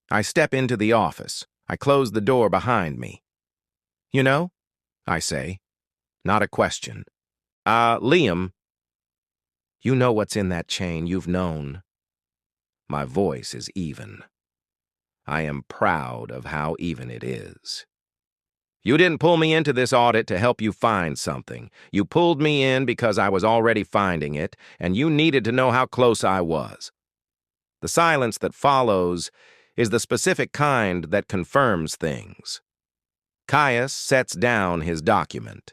I step into the office. I close the door behind me. You know, I say, not a question. Liam, you know what's in that chain. You've known. My voice is even. I am proud of how even it is. You didn't pull me into this audit to help you find something. You pulled me in because I was already finding it, and you needed to know how close I was. The silence that follows is the specific kind that confirms things. Caius sets down his document.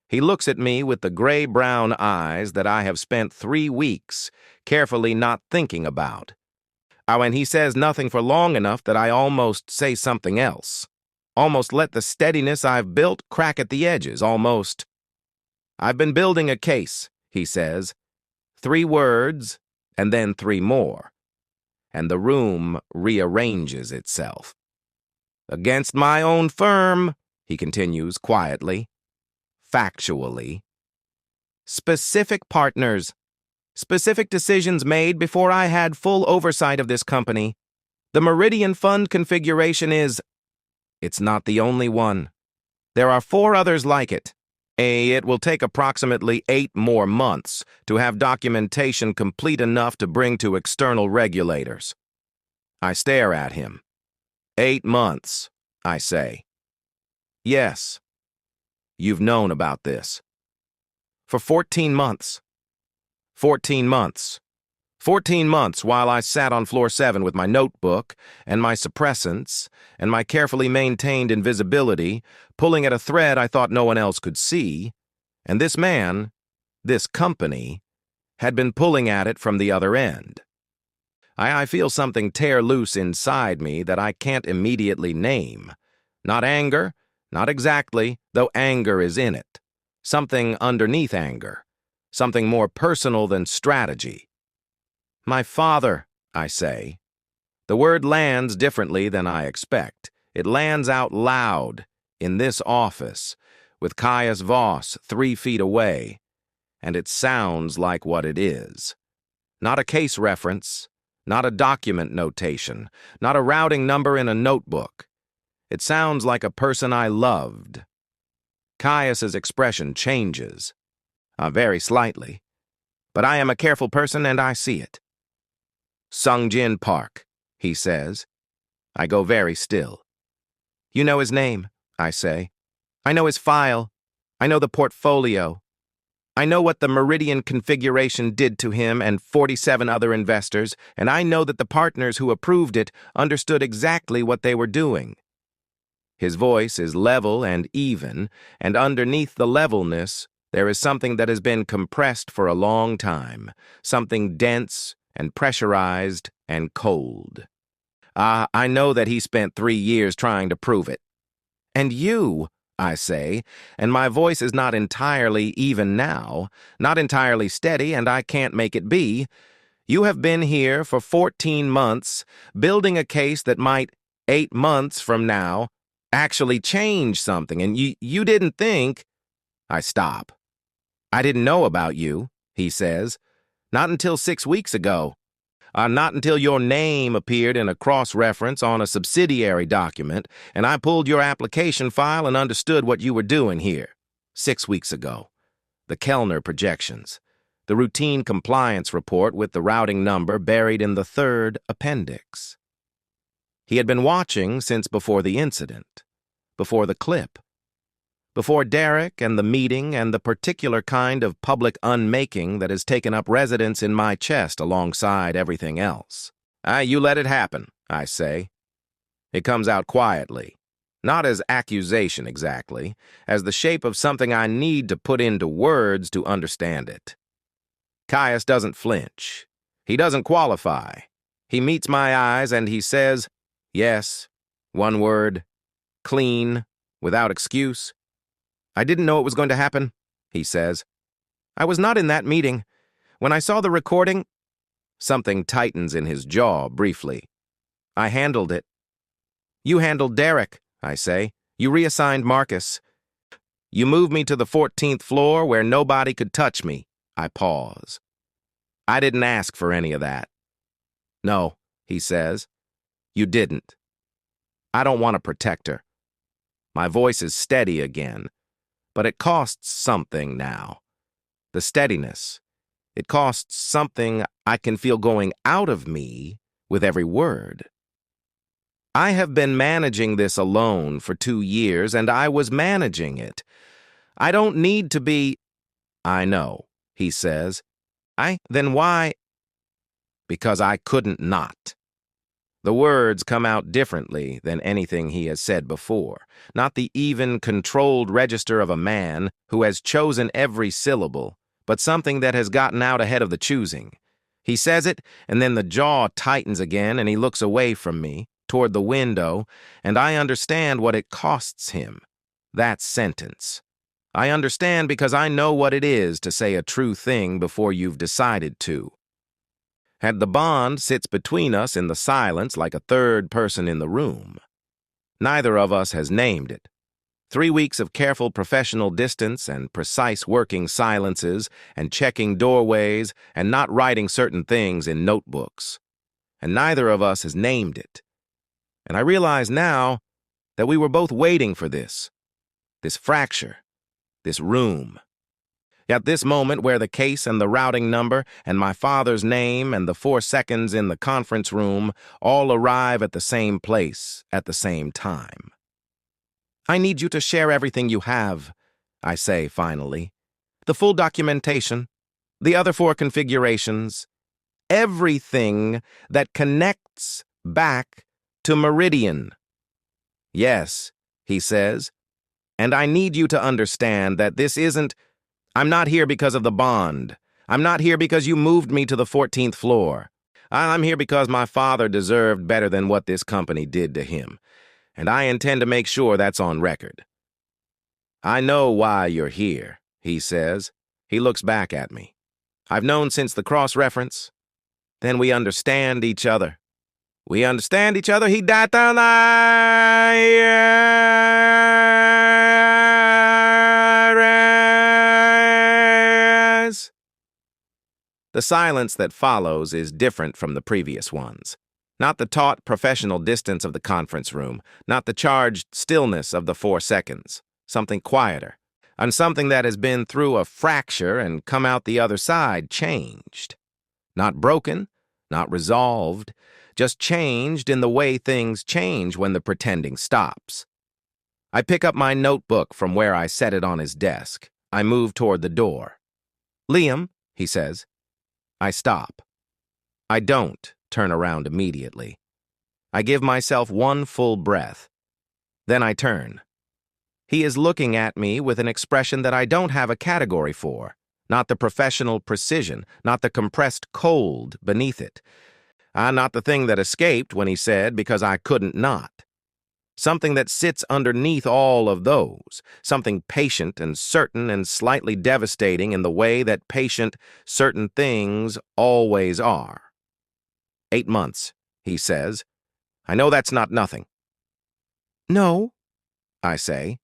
He looks at me with the gray-brown eyes that I have spent 3 weeks carefully not thinking about. And he says nothing for long enough that I almost say something else. Almost let the steadiness I've built crack at the edges, almost. I've been building a case, he says. 3 words, and then 3 more. And the room rearranges itself. Against my own firm, he continues quietly, factually. Specific partners. Specific decisions made before I had full oversight of this company. The Meridian Fund configuration is... It's not the only one. There are 4 others like it. It will take approximately 8 more months to have documentation complete enough to bring to external regulators. I stare at him. 8 months, I say. Yes. You've known about this. For 14 months. 14 months. 14 months while I sat on floor 7 with my notebook and my suppressants and my carefully maintained invisibility, pulling at a thread I thought no one else could see, and this man, this company, had been pulling at it from the other end. I feel something tear loose inside me that I can't immediately name. Not anger, not exactly, though anger is in it. Something underneath anger. Something more personal than strategy. My father, I say. The word lands differently than I expect. It lands out loud, in this office, with Caius Voss 3 feet away, and it sounds like what it is. Not a case reference, not a document notation, not a routing number in a notebook. It sounds like a person I loved. Caius's expression changes, very slightly, but I am a careful person and I see it. Sungjin Park, he says. I go very still. You know his name, I say. I know his file. I know the portfolio. I know what the Meridian configuration did to him and 47 other investors, and I know that the partners who approved it understood exactly what they were doing. His voice is level and even, and underneath the levelness, there is something that has been compressed for a long time, something dense and pressurized and cold. I know that he spent 3 years trying to prove it. And you, I say, and my voice is not entirely even now, not entirely steady, and I can't make it be. You have been here for 14 months, building a case that might, 8 months from now, actually change something, and you didn't think... I stop. I didn't know about you, he says. Not until 6 weeks ago. Not until your name appeared in a cross-reference on a subsidiary document, and I pulled your application file and understood what you were doing here. 6 weeks ago. The Kellner projections. The routine compliance report with the routing number buried in the third appendix. He had been watching since before the incident, before the clip, before Derek and the meeting and the particular kind of public unmaking that has taken up residence in my chest alongside everything else. You let it happen, I say. It comes out quietly, not as accusation exactly, as the shape of something I need to put into words to understand it. Caius doesn't flinch. He doesn't qualify. He meets my eyes and he says, yes, one word, clean, without excuse. I didn't know it was going to happen, he says. I was not in that meeting. When I saw the recording, something tightens in his jaw briefly. I handled it. You handled Derek, I say. You reassigned Marcus. You moved me to the 14th floor where nobody could touch me. I pause. I didn't ask for any of that. No, he says. You didn't. I don't want to protect her. My voice is steady again. But it costs something now. The steadiness. It costs something I can feel going out of me with every word. I have been managing this alone for 2 years, and I was managing it. I don't need to be... I know, he says. Then why? Because I couldn't not. The words come out differently than anything he has said before, not the even, controlled register of a man who has chosen every syllable, but something that has gotten out ahead of the choosing. He says it, and then the jaw tightens again, and he looks away from me, toward the window, and I understand what it costs him. That sentence. I understand because I know what it is to say a true thing before you've decided to. And the bond sits between us in the silence like a third person in the room. Neither of us has named it. 3 weeks of careful professional distance and precise working silences and checking doorways and not writing certain things in notebooks. And neither of us has named it. And I realize now that we were both waiting for this fracture, this room. At this moment where the case and the routing number and my father's name and the 4 seconds in the conference room all arrive at the same place at the same time. I need you to share everything you have, I say finally. The full documentation, the other 4 configurations, everything that connects back to Meridian. Yes, he says, and I need you to understand that this isn't... I'm not here because of the bond. I'm not here because you moved me to the 14th floor. I'm here because my father deserved better than what this company did to him, and I intend to make sure that's on record. I know why you're here, he says. He looks back at me. I've known since the cross-reference. Then we understand each other. We understand each other. He died down The silence that follows is different from the previous ones. Not the taut professional distance of the conference room, not the charged stillness of the 4 seconds. Something quieter, and something that has been through a fracture and come out the other side changed. Not broken, not resolved, just changed in the way things change when the pretending stops. I pick up my notebook from where I set it on his desk. I move toward the door. Liam, he says. I stop. I don't turn around immediately. I give myself one full breath. Then I turn. He is looking at me with an expression that I don't have a category for, not the professional precision, not the compressed cold beneath it. Not the thing that escaped when he said, because I couldn't not. Something that sits underneath all of those, something patient and certain and slightly devastating in the way that patient, certain things always are. 8 months, he says. I know that's not nothing. No, I say.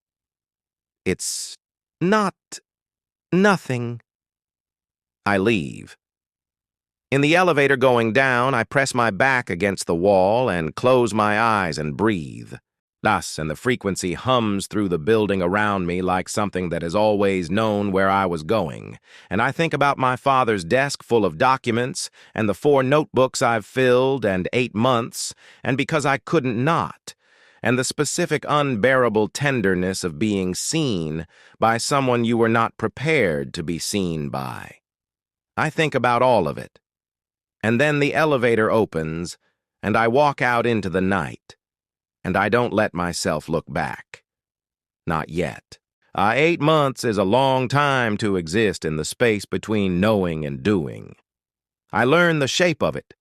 It's not nothing. I leave. In the elevator going down, I press my back against the wall and close my eyes and breathe. Thus, and the frequency hums through the building around me like something that has always known where I was going. And I think about my father's desk full of documents, and the 4 notebooks I've filled, and 8 months, and because I couldn't not, and the specific unbearable tenderness of being seen by someone you were not prepared to be seen by. I think about all of it. And then the elevator opens, and I walk out into the night. And I don't let myself look back. Not yet. 8 months is a long time to exist in the space between knowing and doing. I learn the shape of it.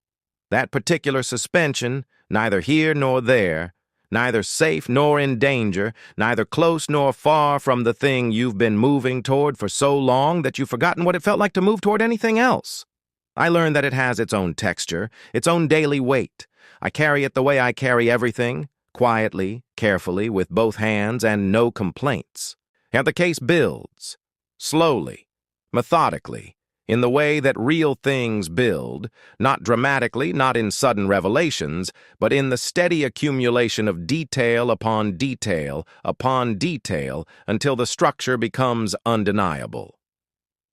That particular suspension, neither here nor there, neither safe nor in danger, neither close nor far from the thing you've been moving toward for so long that you've forgotten what it felt like to move toward anything else. I learn that it has its own texture, its own daily weight. I carry it the way I carry everything, quietly, carefully, with both hands, and no complaints. And the case builds, slowly, methodically, in the way that real things build, not dramatically, not in sudden revelations, but in the steady accumulation of detail upon detail upon detail until the structure becomes undeniable.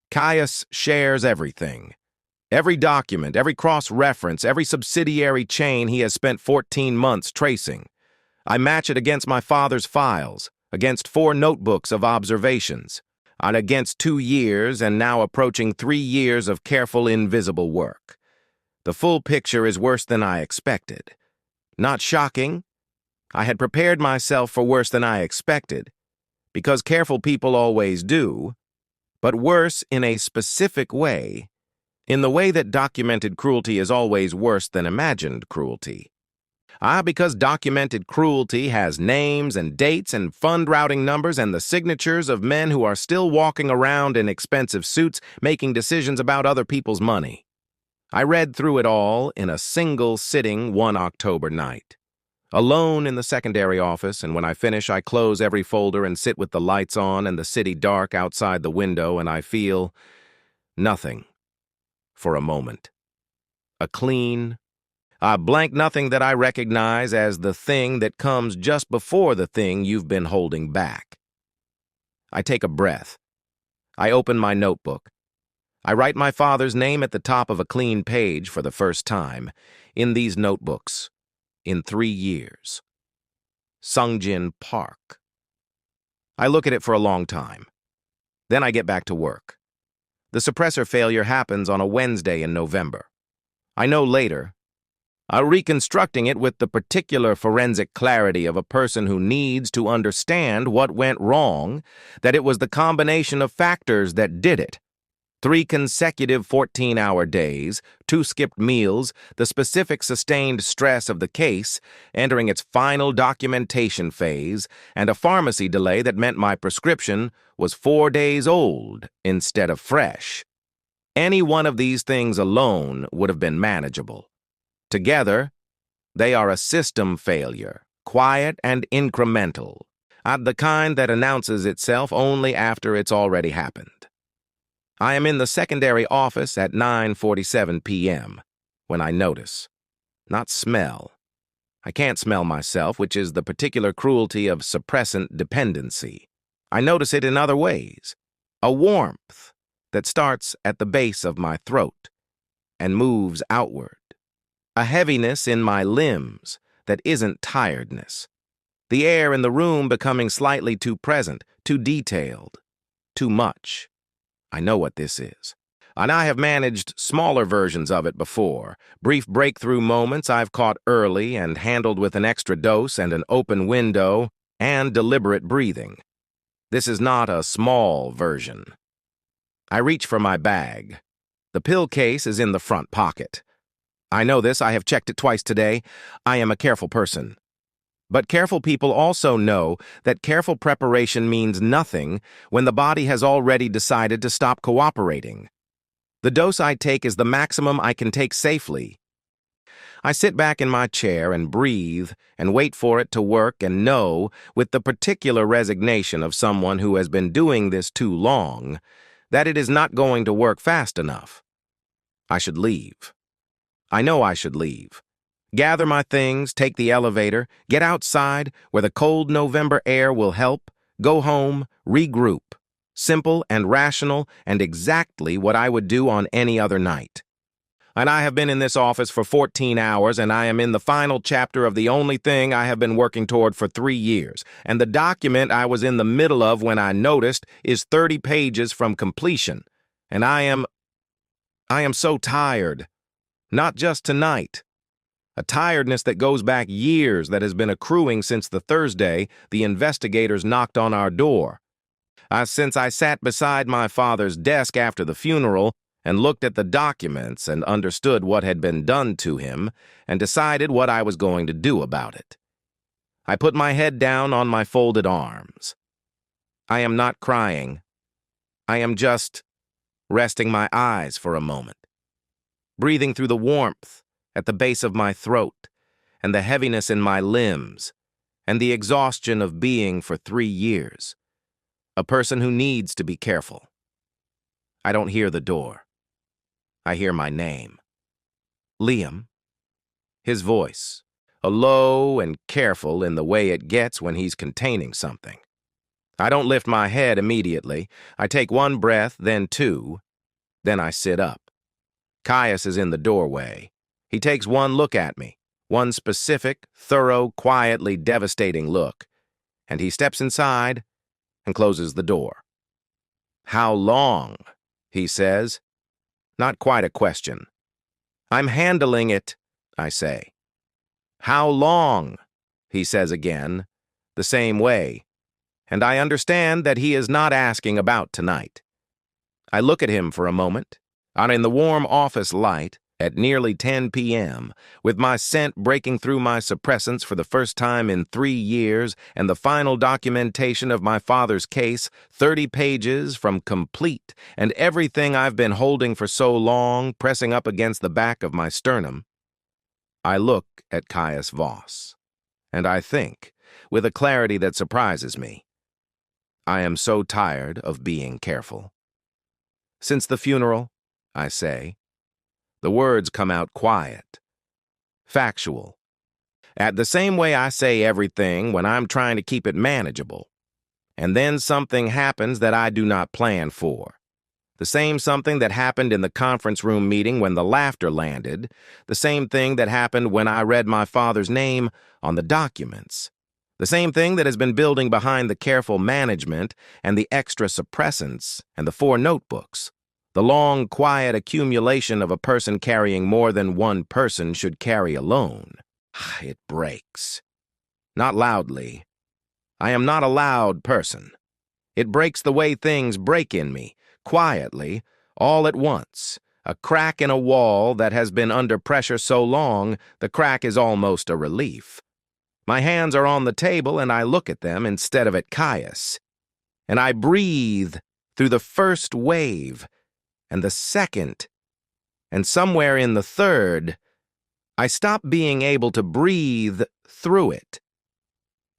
Caius shares everything. Every document, every cross-reference, every subsidiary chain he has spent 14 months tracing. I match it against my father's files, against 4 notebooks of observations, and against 2 years and now approaching 3 years of careful invisible work. The full picture is worse than I expected. Not shocking. I had prepared myself for worse than I expected, because careful people always do, but worse in a specific way, in the way that documented cruelty is always worse than imagined cruelty. Because documented cruelty has names and dates and fund routing numbers and the signatures of men who are still walking around in expensive suits making decisions about other people's money. I read through it all in a single sitting one October night. Alone in the secondary office, and when I finish, I close every folder and sit with the lights on and the city dark outside the window, and I feel nothing for a moment. A clean, blank nothing that I recognize as the thing that comes just before the thing you've been holding back. I take a breath. I open my notebook. I write my father's name at the top of a clean page for the first time in these notebooks in 3 years. Sungjin Park. I look at it for a long time. Then I get back to work. The suppressor failure happens on a Wednesday in November. I know later, reconstructing it with the particular forensic clarity of a person who needs to understand what went wrong, that it was the combination of factors that did it. 3 consecutive 14-hour days, 2 skipped meals, the specific sustained stress of the case, entering its final documentation phase, and a pharmacy delay that meant my prescription was 4 days old instead of fresh. Any one of these things alone would have been manageable. Together, they are a system failure, quiet and incremental, the kind that announces itself only after it's already happened. I am in the secondary office at 9:47 p.m. when I notice, not smell. I can't smell myself, which is the particular cruelty of suppressant dependency. I notice it in other ways. A warmth that starts at the base of my throat and moves outward. A heaviness in my limbs that isn't tiredness. The air in the room becoming slightly too present, too detailed, too much. I know what this is. And I have managed smaller versions of it before. Brief breakthrough moments I've caught early and handled with an extra dose and an open window and deliberate breathing. This is not a small version. I reach for my bag. The pill case is in the front pocket. I know this. I have checked it twice today. I am a careful person. But careful people also know that careful preparation means nothing when the body has already decided to stop cooperating. The dose I take is the maximum I can take safely. I sit back in my chair and breathe and wait for it to work and know, with the particular resignation of someone who has been doing this too long, that it is not going to work fast enough. I should leave. I know I should leave. Gather my things, take the elevator, get outside where the cold November air will help, go home, regroup. Simple and rational and exactly what I would do on any other night. And I have been in this office for 14 hours, and I am in the final chapter of the only thing I have been working toward for 3 years. And the document I was in the middle of when I noticed is 30 pages from completion. And I am so tired. Not just tonight. A tiredness that goes back years that has been accruing since the Thursday the investigators knocked on our door. Since I sat beside my father's desk after the funeral and looked at the documents and understood what had been done to him and decided what I was going to do about it. I put my head down on my folded arms. I am not crying. I am just resting my eyes for a moment, breathing through the warmth at the base of my throat and the heaviness in my limbs and the exhaustion of being for 3 years. A person who needs to be careful. I don't hear the door. I hear my name. Liam. His voice, a low and careful in the way it gets when he's containing something. I don't lift my head immediately. I take 1 breath, then 2. Then I sit up. Caius is in the doorway. He takes 1 look at me, 1 specific, thorough, quietly devastating look, and he steps inside and closes the door. "How long?" he says. Not quite a question. "I'm handling it," I say. "How long?" he says again, the same way, and I understand that he is not asking about tonight. I look at him for a moment, out in the warm office light, at nearly 10 p.m., with my scent breaking through my suppressants for the first time in 3 years, and the final documentation of my father's case, 30 pages from complete, and everything I've been holding for so long pressing up against the back of my sternum. I look at Caius Voss, and I think, with a clarity that surprises me, I am so tired of being careful. Since the funeral, I say. The words come out quiet, factual. At the same way I say everything when I'm trying to keep it manageable. And then something happens that I do not plan for. The same something that happened in the conference room meeting when the laughter landed. The same thing that happened when I read my father's name on the documents. The same thing that has been building behind the careful management and the extra suppressants and the 4 notebooks. The long, quiet accumulation of a person carrying more than 1 person should carry alone. It breaks. Not loudly. I am not a loud person. It breaks the way things break in me, quietly, all at once. A crack in a wall that has been under pressure so long, the crack is almost a relief. My hands are on the table and I look at them instead of at Caius. And I breathe through the first wave, and the second, and somewhere in the third, I stop being able to breathe through it.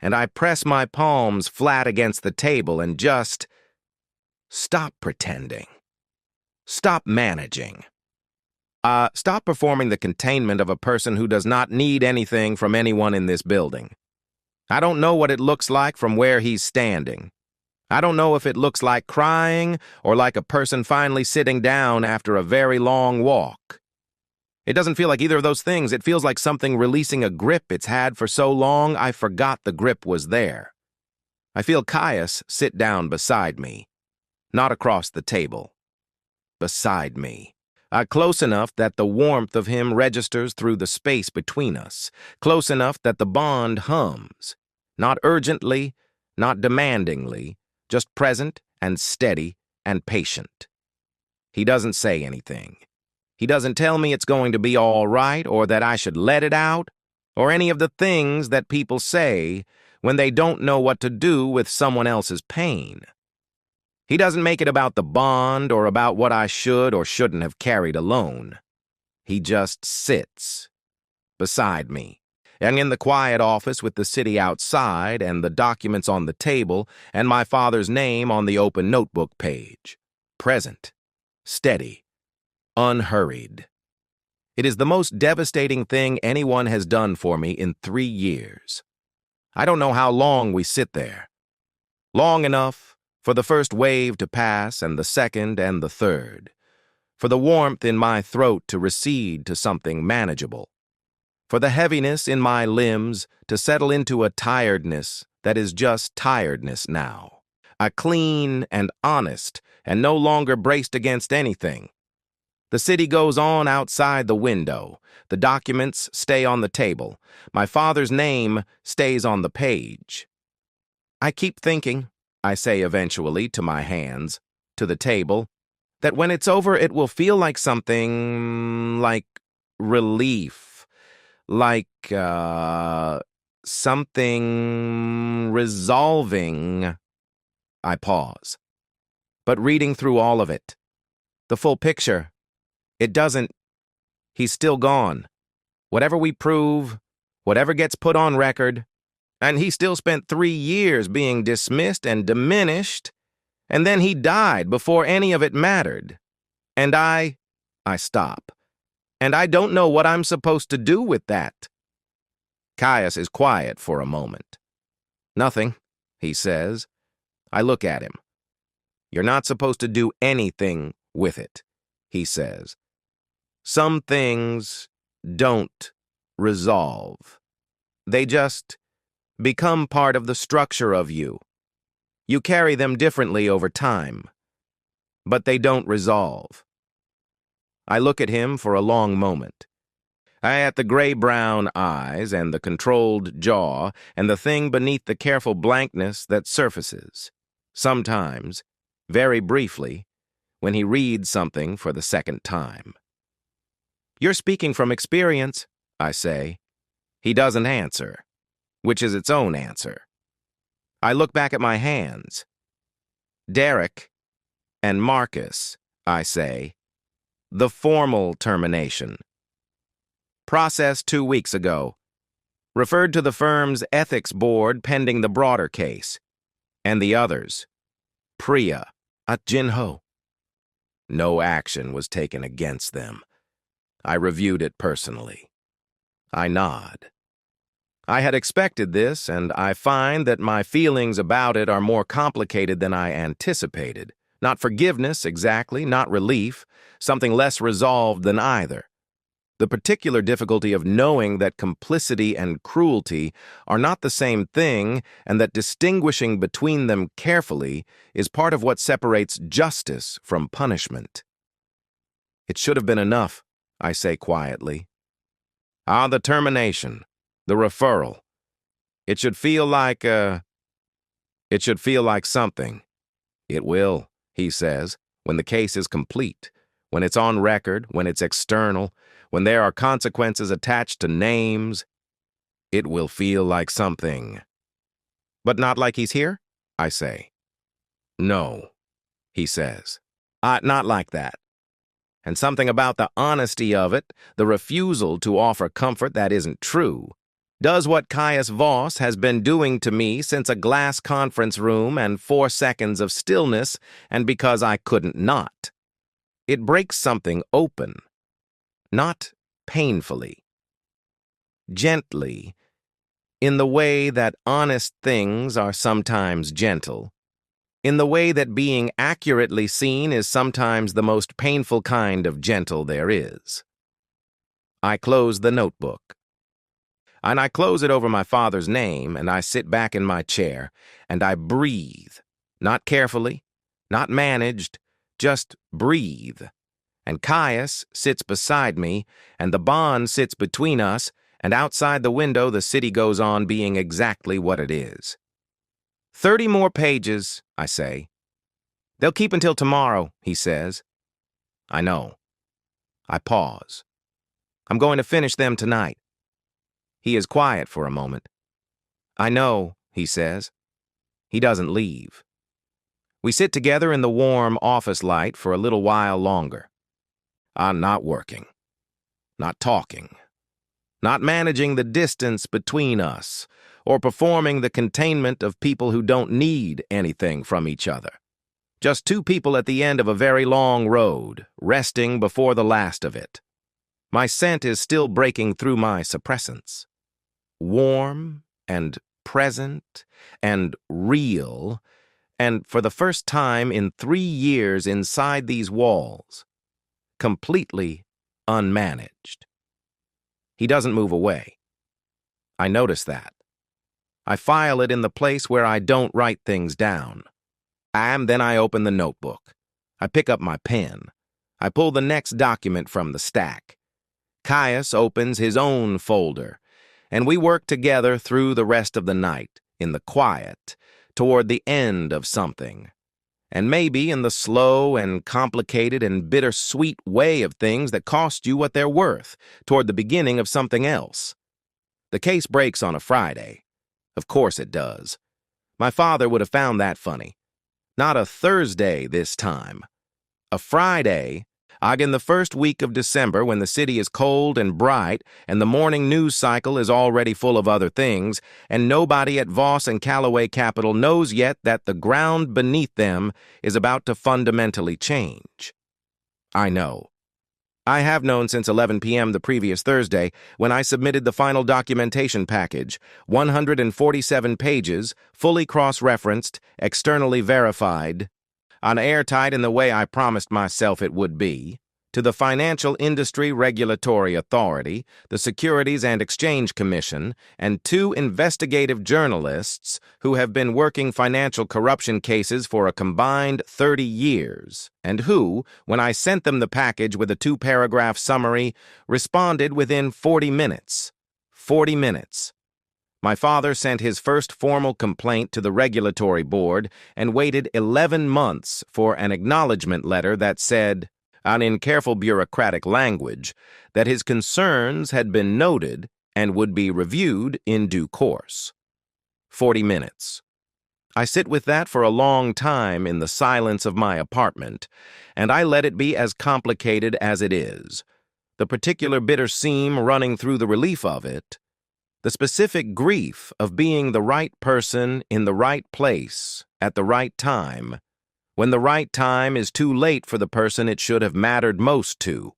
And I press my palms flat against the table and just stop pretending. Stop managing. Stop performing the containment of a person who does not need anything from anyone in this building. I don't know what it looks like from where he's standing. I don't know if it looks like crying or like a person finally sitting down after a very long walk. It doesn't feel like either of those things. It feels like something releasing a grip it's had for so long I forgot the grip was there. I feel Caius sit down beside me, not across the table. beside me. Close enough that the warmth of him registers through the space between us, close enough that the bond hums. Not urgently, not demandingly, just present and steady and patient. He doesn't say anything. He doesn't tell me it's going to be all right or that I should let it out, or any of the things that people say when they don't know what to do with someone else's pain. He doesn't make it about the bond or about what I should or shouldn't have carried alone. He just sits beside me, and in the quiet office with the city outside and the documents on the table and my father's name on the open notebook page. Present, steady, unhurried. It is the most devastating thing anyone has done for me in 3 years. I don't know how long we sit there. Long enough for the first wave to pass and the second and the third, for the warmth in my throat to recede to something manageable, for the heaviness in my limbs to settle into a tiredness that is just tiredness now, a clean and honest and no longer braced against anything. The city goes on outside the window. The documents stay on the table. My father's name stays on the page. I keep thinking, I say eventually to my hands, to the table, that when it's over it will feel like something like relief, like something resolving. I pause. But reading through all of it, the full picture, it doesn't. He's still gone. Whatever we prove, whatever gets put on record, and he still spent 3 years being dismissed and diminished, and then he died before any of it mattered. And I stop. And I don't know what I'm supposed to do with that. Caius is quiet for a moment. Nothing, he says. I look at him. You're not supposed to do anything with it, he says. Some things don't resolve. They just become part of the structure of you. You carry them differently over time, but they don't resolve. I look at him for a long moment. At the gray-brown eyes and the controlled jaw and the thing beneath the careful blankness that surfaces, sometimes, very briefly, when he reads something for the second time. You're speaking from experience, I say. He doesn't answer, which is its own answer. I look back at my hands. Derek and Marcus, I say. The formal termination. Process 2 weeks ago. Referred to the firm's ethics board pending the broader case. And the others. Priya, at Jinho. No action was taken against them. I reviewed it personally. I nod. I had expected this, and I find that my feelings about it are more complicated than I anticipated. Not forgiveness, exactly, not relief, something less resolved than either. The particular difficulty of knowing that complicity and cruelty are not the same thing, and that distinguishing between them carefully is part of what separates justice from punishment. It should have been enough, I say quietly. The termination. The referral. It should feel like something. It will, he says, when the case is complete, when it's on record, when it's external, when there are consequences attached to names. It will feel like something. But not like he's here, I say. No, he says. Not like that. And something about the honesty of it, the refusal to offer comfort that isn't true, does what Caius Voss has been doing to me since a glass conference room and 4 seconds of stillness, and because I couldn't not. It breaks something open. Not painfully. Gently, in the way that honest things are sometimes gentle, in the way that being accurately seen is sometimes the most painful kind of gentle there is. I close the notebook. And I close it over my father's name, and I sit back in my chair, and I breathe, not carefully, not managed, just breathe. And Caius sits beside me, and the bond sits between us, and outside the window the city goes on being exactly what it is. 30 more pages, I say. They'll keep until tomorrow, he says. I know. I pause. I'm going to finish them tonight. He is quiet for a moment. I know, he says. He doesn't leave. We sit together in the warm office light for a little while longer. I'm not working. Not talking. Not managing the distance between us, or performing the containment of people who don't need anything from each other. Just two people at the end of a very long road, resting before the last of it. My scent is still breaking through my suppressants. Warm and present and real, and for the first time in 3 years inside these walls, completely unmanaged. He doesn't move away. I notice that. I file it in the place where I don't write things down. And then I open the notebook. I pick up my pen. I pull the next document from the stack. Caius opens his own folder, and we work together through the rest of the night, in the quiet, toward the end of something. And maybe in the slow and complicated and bittersweet way of things that cost you what they're worth, toward the beginning of something else. The case breaks on a Friday. Of course it does. My father would have found that funny. Not a Thursday this time. A Friday, in the first week of December when the city is cold and bright and the morning news cycle is already full of other things, and nobody at Voss and Callaway Capital knows yet that the ground beneath them is about to fundamentally change. I know. I have known since 11 p.m. the previous Thursday when I submitted the final documentation package, 147 pages, fully cross-referenced, externally verified, on airtight in the way I promised myself it would be, to the Financial Industry Regulatory Authority, the Securities and Exchange Commission, and 2 investigative journalists who have been working financial corruption cases for a combined 30 years, and who, when I sent them the package with a 2-paragraph summary, responded within 40 minutes. 40 minutes. My father sent his first formal complaint to the regulatory board and waited 11 months for an acknowledgement letter that said, in careful bureaucratic language, that his concerns had been noted and would be reviewed in due course. 40 minutes. I sit with that for a long time in the silence of my apartment, and I let it be as complicated as it is. The particular bitter seam running through the relief of it, the specific grief of being the right person in the right place at the right time, when the right time is too late for the person it should have mattered most to.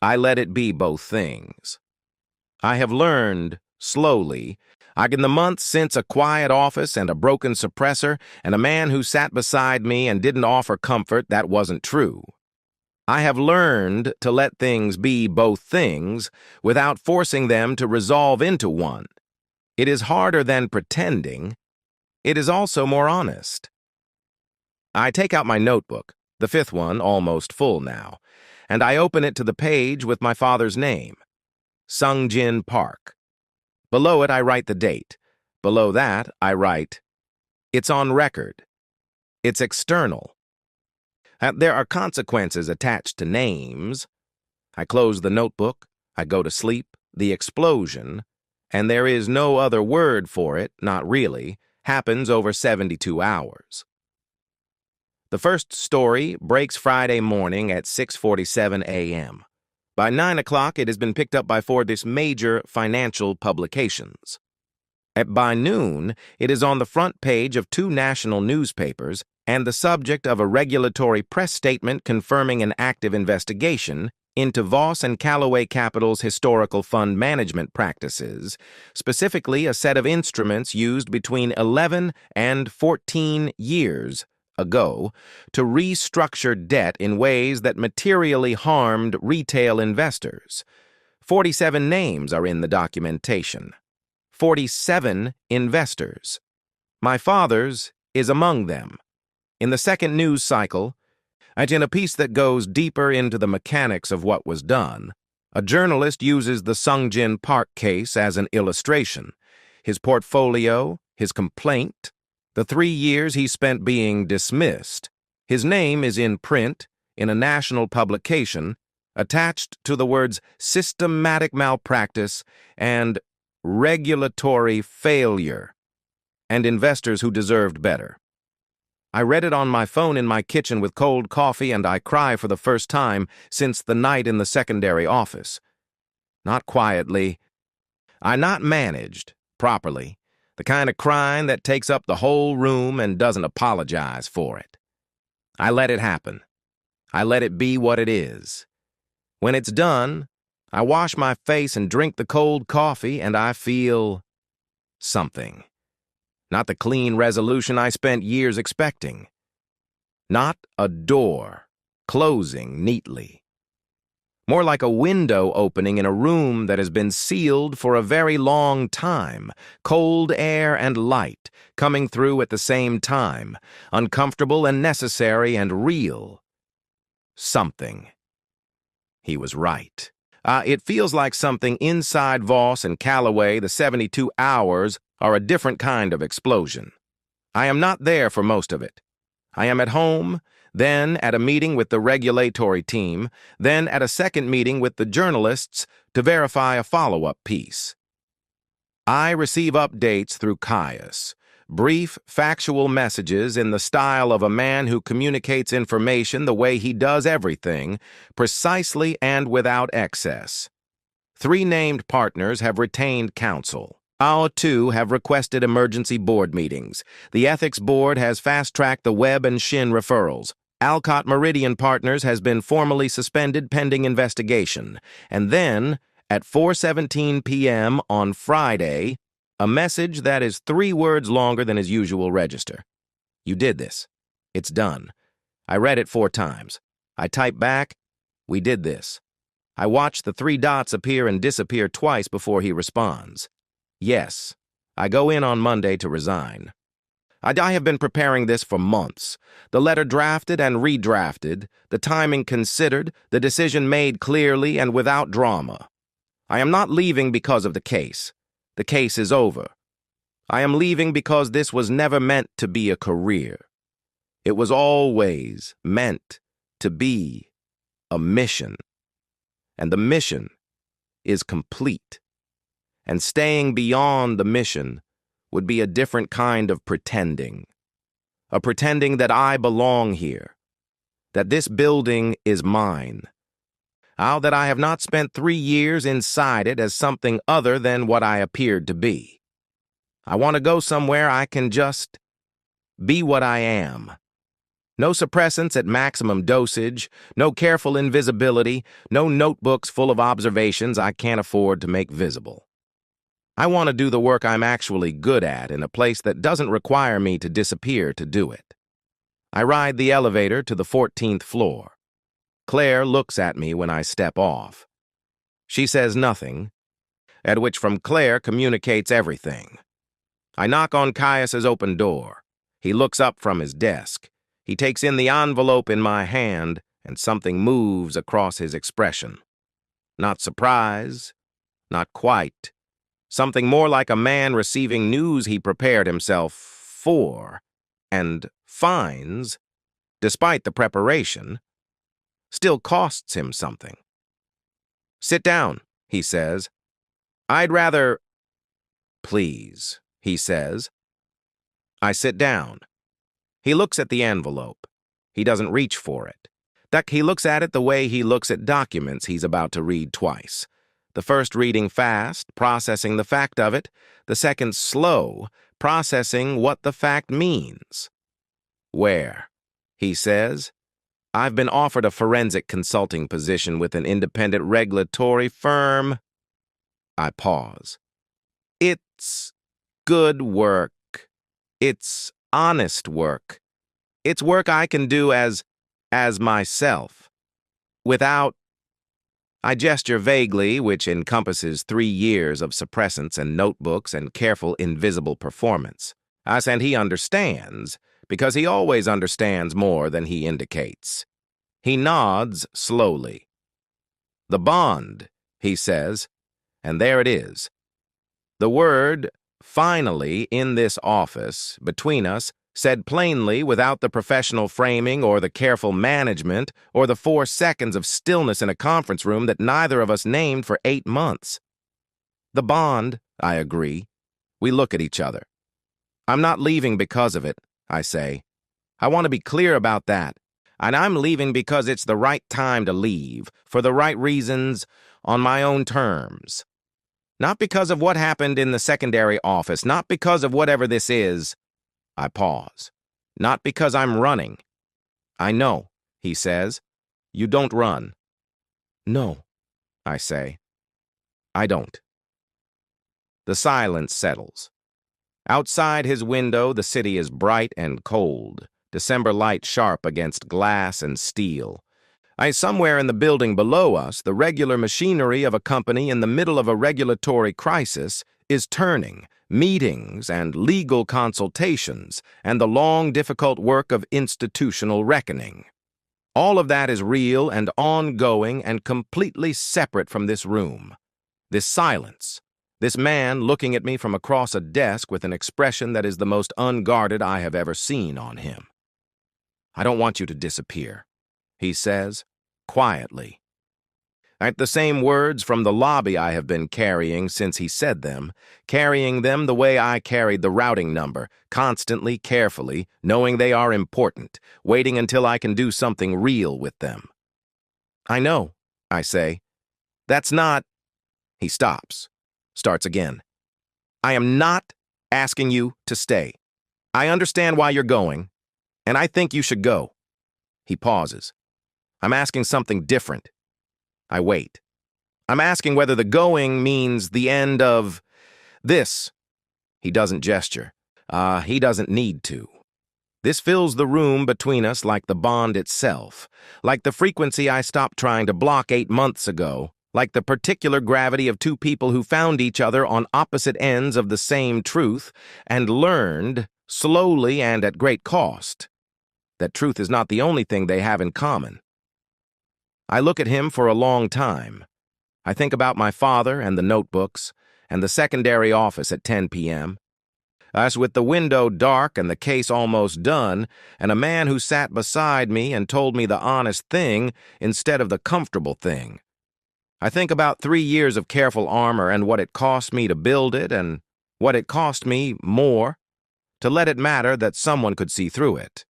I let it be both things. I have learned, slowly, in the months since a quiet office and a broken suppressor and a man who sat beside me and didn't offer comfort, that wasn't true. I have learned to let things be both things without forcing them to resolve into one. It is harder than pretending. It is also more honest. I take out my notebook, the 5th one almost full now, and I open it to the page with my father's name, Sungjin Park. Below it I write the date. Below that I write, it's on record. It's external. There are consequences attached to names. I close the notebook, I go to sleep, the explosion, and there is no other word for it, not really, happens over 72 hours. The first story breaks Friday morning at 6:47 a.m. By 9 o'clock, it has been picked up by 4 major financial publications. By noon, it is on the front page of 2 national newspapers and the subject of a regulatory press statement confirming an active investigation into Voss and Callaway Capital's historical fund management practices, specifically a set of instruments used between 11 and 14 years ago to restructure debt in ways that materially harmed retail investors. 47 names are in the documentation. 47 investors. My father's is among them. In the second news cycle, And in a piece that goes deeper into the mechanics of what was done, a journalist uses the Sungjin Park case as an illustration. His portfolio, his complaint, the 3 years he spent being dismissed. His name is in print, in a national publication, attached to the words systematic malpractice and regulatory failure, and investors who deserved better. I read it on my phone in my kitchen with cold coffee, and I cry for the first time since the night in the secondary office. Not quietly. I not managed properly, the kind of crying that takes up the whole room and doesn't apologize for it. I let it happen. I let it be what it is. When it's done, I wash my face and drink the cold coffee, and I feel something. Not the clean resolution I spent years expecting. Not a door closing neatly. More like a window opening in a room that has been sealed for a very long time, cold air and light coming through at the same time, uncomfortable and necessary and real. Something. He was right. It feels like something inside Voss and Calloway. The 72 hours are a different kind of explosion. I am not there for most of it. I am at home, then at a meeting with the regulatory team, then at a second meeting with the journalists to verify a follow-up piece. I receive updates through Caius, brief, factual messages in the style of a man who communicates information the way he does everything, precisely and without excess. 3 named partners have retained counsel. Our 2 have requested emergency board meetings. The Ethics Board has fast-tracked the Webb and Shin referrals. Alcott Meridian Partners has been formally suspended pending investigation. And then, at 4:17 p.m. on Friday, a message that is 3 words longer than his usual register. You did this. It's done. I read it 4 times. I type back, we did this. I watch the 3 dots appear and disappear twice before he responds. Yes, I go in on Monday to resign. I have been preparing this for months. The letter drafted and redrafted, the timing considered, the decision made clearly and without drama. I am not leaving because of the case. The case is over. I am leaving because this was never meant to be a career. It was always meant to be a mission. And the mission is complete. And staying beyond the mission would be a different kind of pretending. A pretending that I belong here, that this building is mine. That I have not spent 3 years inside it as something other than what I appeared to be. I want to go somewhere I can just be what I am. No suppressants at maximum dosage, no careful invisibility, no notebooks full of observations I can't afford to make visible. I want to do the work I'm actually good at in a place that doesn't require me to disappear to do it. I ride the elevator to the 14th floor. Claire looks at me when I step off. She says nothing, at which from Claire communicates everything. I knock on Caius's open door. He looks up from his desk. He takes in the envelope in my hand, and something moves across his expression. Not surprise, not quite. Something more like a man receiving news he prepared himself for, and finds, despite the preparation, still costs him something. Sit down, he says. I'd rather... Please, he says. I sit down. He looks at the envelope. He doesn't reach for it. He looks at it the way he looks at documents he's about to read twice. The first reading fast, processing the fact of it. The second slow, processing what the fact means. Where? He says. I've been offered a forensic consulting position with an independent regulatory firm. I pause. It's good work. It's honest work. It's work I can do as myself. Without... I gesture vaguely, which encompasses 3 years of suppressants and notebooks and careful invisible performance. And he understands, because he always understands more than he indicates. He nods slowly. "The bond," he says, and there it is. The word, finally, in this office, between us, said plainly without the professional framing or the careful management or the 4 seconds of stillness in a conference room that neither of us named for 8 months. The bond, I agree. We look at each other. "I'm not leaving because of it," I say. "I want to be clear about that. And I'm leaving because it's the right time to leave, for the right reasons, on my own terms. Not because of what happened in the secondary office, not because of whatever this is." I pause. "Not because I'm running." "I know," he says. "You don't run." "No," I say. "I don't." The silence settles. Outside his window, the city is bright and cold, December light sharp against glass and steel. Somewhere in the building below us, the regular machinery of a company in the middle of a regulatory crisis is turning, meetings and legal consultations, and the long, difficult work of institutional reckoning. All of that is real and ongoing and completely separate from this room. This silence. This man looking at me from across a desk with an expression that is the most unguarded I have ever seen on him. "I don't want you to disappear," he says, quietly. At the same words from the lobby I have been carrying since he said them, carrying them the way I carried the routing number, constantly, carefully, knowing they are important, waiting until I can do something real with them. "I know," I say. "That's not—" He stops, starts again. "I am not asking you to stay. I understand why you're going, and I think you should go." He pauses. "I'm asking something different." I wait. "I'm asking whether the going means the end of this." He doesn't gesture. He doesn't need to. This fills the room between us like the bond itself, like the frequency I stopped trying to block 8 months ago, like the particular gravity of 2 people who found each other on opposite ends of the same truth and learned, slowly and at great cost, that truth is not the only thing they have in common. I look at him for a long time. I think about my father and the notebooks and the secondary office at 10 p.m. Us with the window dark and the case almost done, and a man who sat beside me and told me the honest thing instead of the comfortable thing. I think about 3 years of careful armor and what it cost me to build it and what it cost me, more, to let it matter that someone could see through it.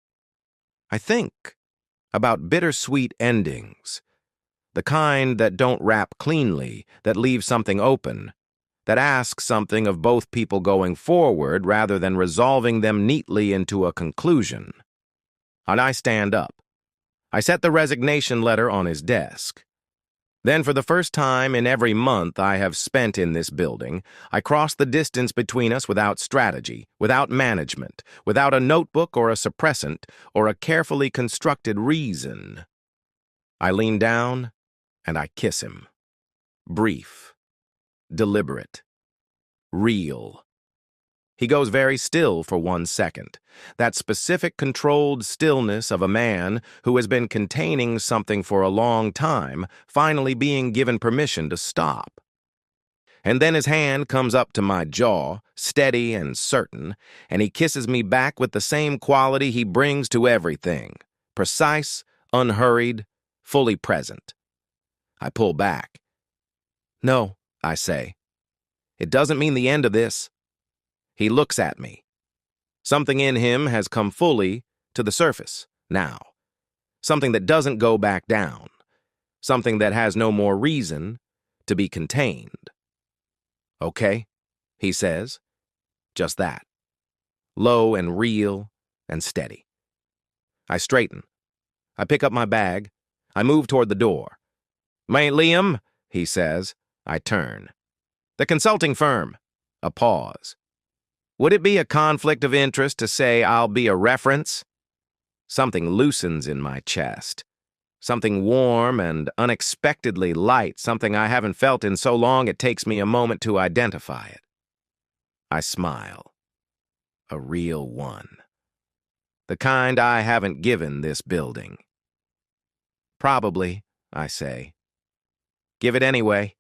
I think about bittersweet endings, the kind that don't wrap cleanly, that leave something open, that ask something of both people going forward rather than resolving them neatly into a conclusion. And I stand up. I set the resignation letter on his desk. Then, for the first time in every month I have spent in this building, I cross the distance between us without strategy, without management, without a notebook or a suppressant or a carefully constructed reason. I lean down and I kiss him. Brief. Deliberate. Real. He goes very still for 1 second, that specific controlled stillness of a man who has been containing something for a long time, finally being given permission to stop. And then his hand comes up to my jaw, steady and certain, and he kisses me back with the same quality he brings to everything, precise, unhurried, fully present. I pull back. "No," I say. "It doesn't mean the end of this." He looks at me. Something in him has come fully to the surface now. Something that doesn't go back down. Something that has no more reason to be contained. "Okay," he says. Just that. Low and real and steady. I straighten. I pick up my bag. I move toward the door. "May Liam," he says. I turn. "The consulting firm." A pause. "Would it be a conflict of interest to say I'll be a reference?" Something loosens in my chest. Something warm and unexpectedly light, something I haven't felt in so long it takes me a moment to identify it. I smile. A real one. The kind I haven't given this building. Probably, I say. Give it anyway.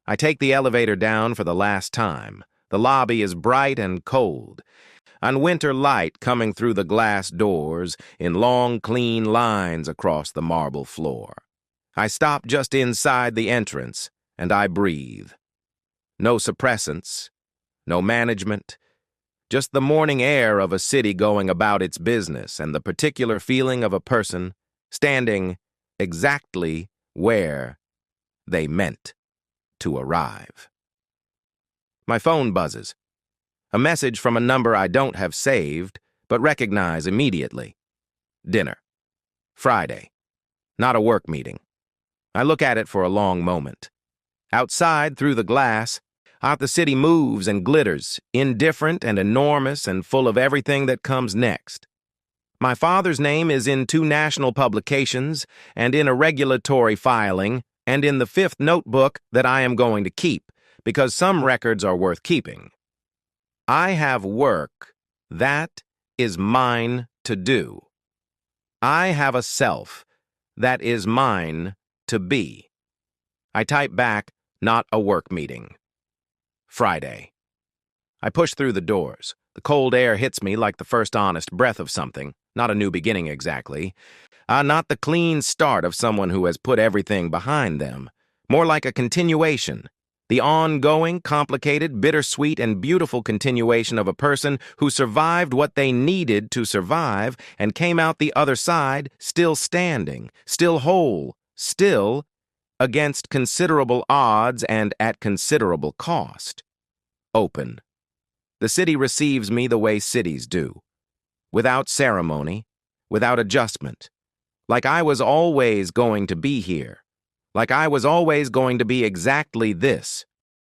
I take the elevator down for the last time. The lobby is bright and cold. On winter light coming through the glass doors in long, clean lines across the marble floor. I stop just inside the entrance, and I breathe. No suppressants, no management, just the morning air of a city going about its business and the particular feeling of a person standing exactly where they meant to arrive. My phone buzzes. A message from a number I don't have saved, but recognize immediately. Dinner. Friday. Not a work meeting. I look at it for a long moment. Outside, through the glass, out the city moves and glitters, indifferent and enormous and full of everything that comes next. My father's name is in 2 national publications and in a regulatory filing and in the 5th notebook that I am going to keep, because some records are worth keeping. I have work that is mine to do. I have a self that is mine to be. I type back, not a work meeting. Friday. I push through the doors. The cold air hits me like the first honest breath of something, not a new beginning exactly. Not the clean start of someone who has put everything behind them. More like a continuation. The ongoing, complicated, bittersweet, and beautiful continuation of a person who survived what they needed to survive and came out the other side still standing, still whole, still against considerable odds and at considerable cost. Open. The city receives me the way cities do. Without ceremony, without adjustment. Like I was always going to be here. Like I was always going to be exactly this,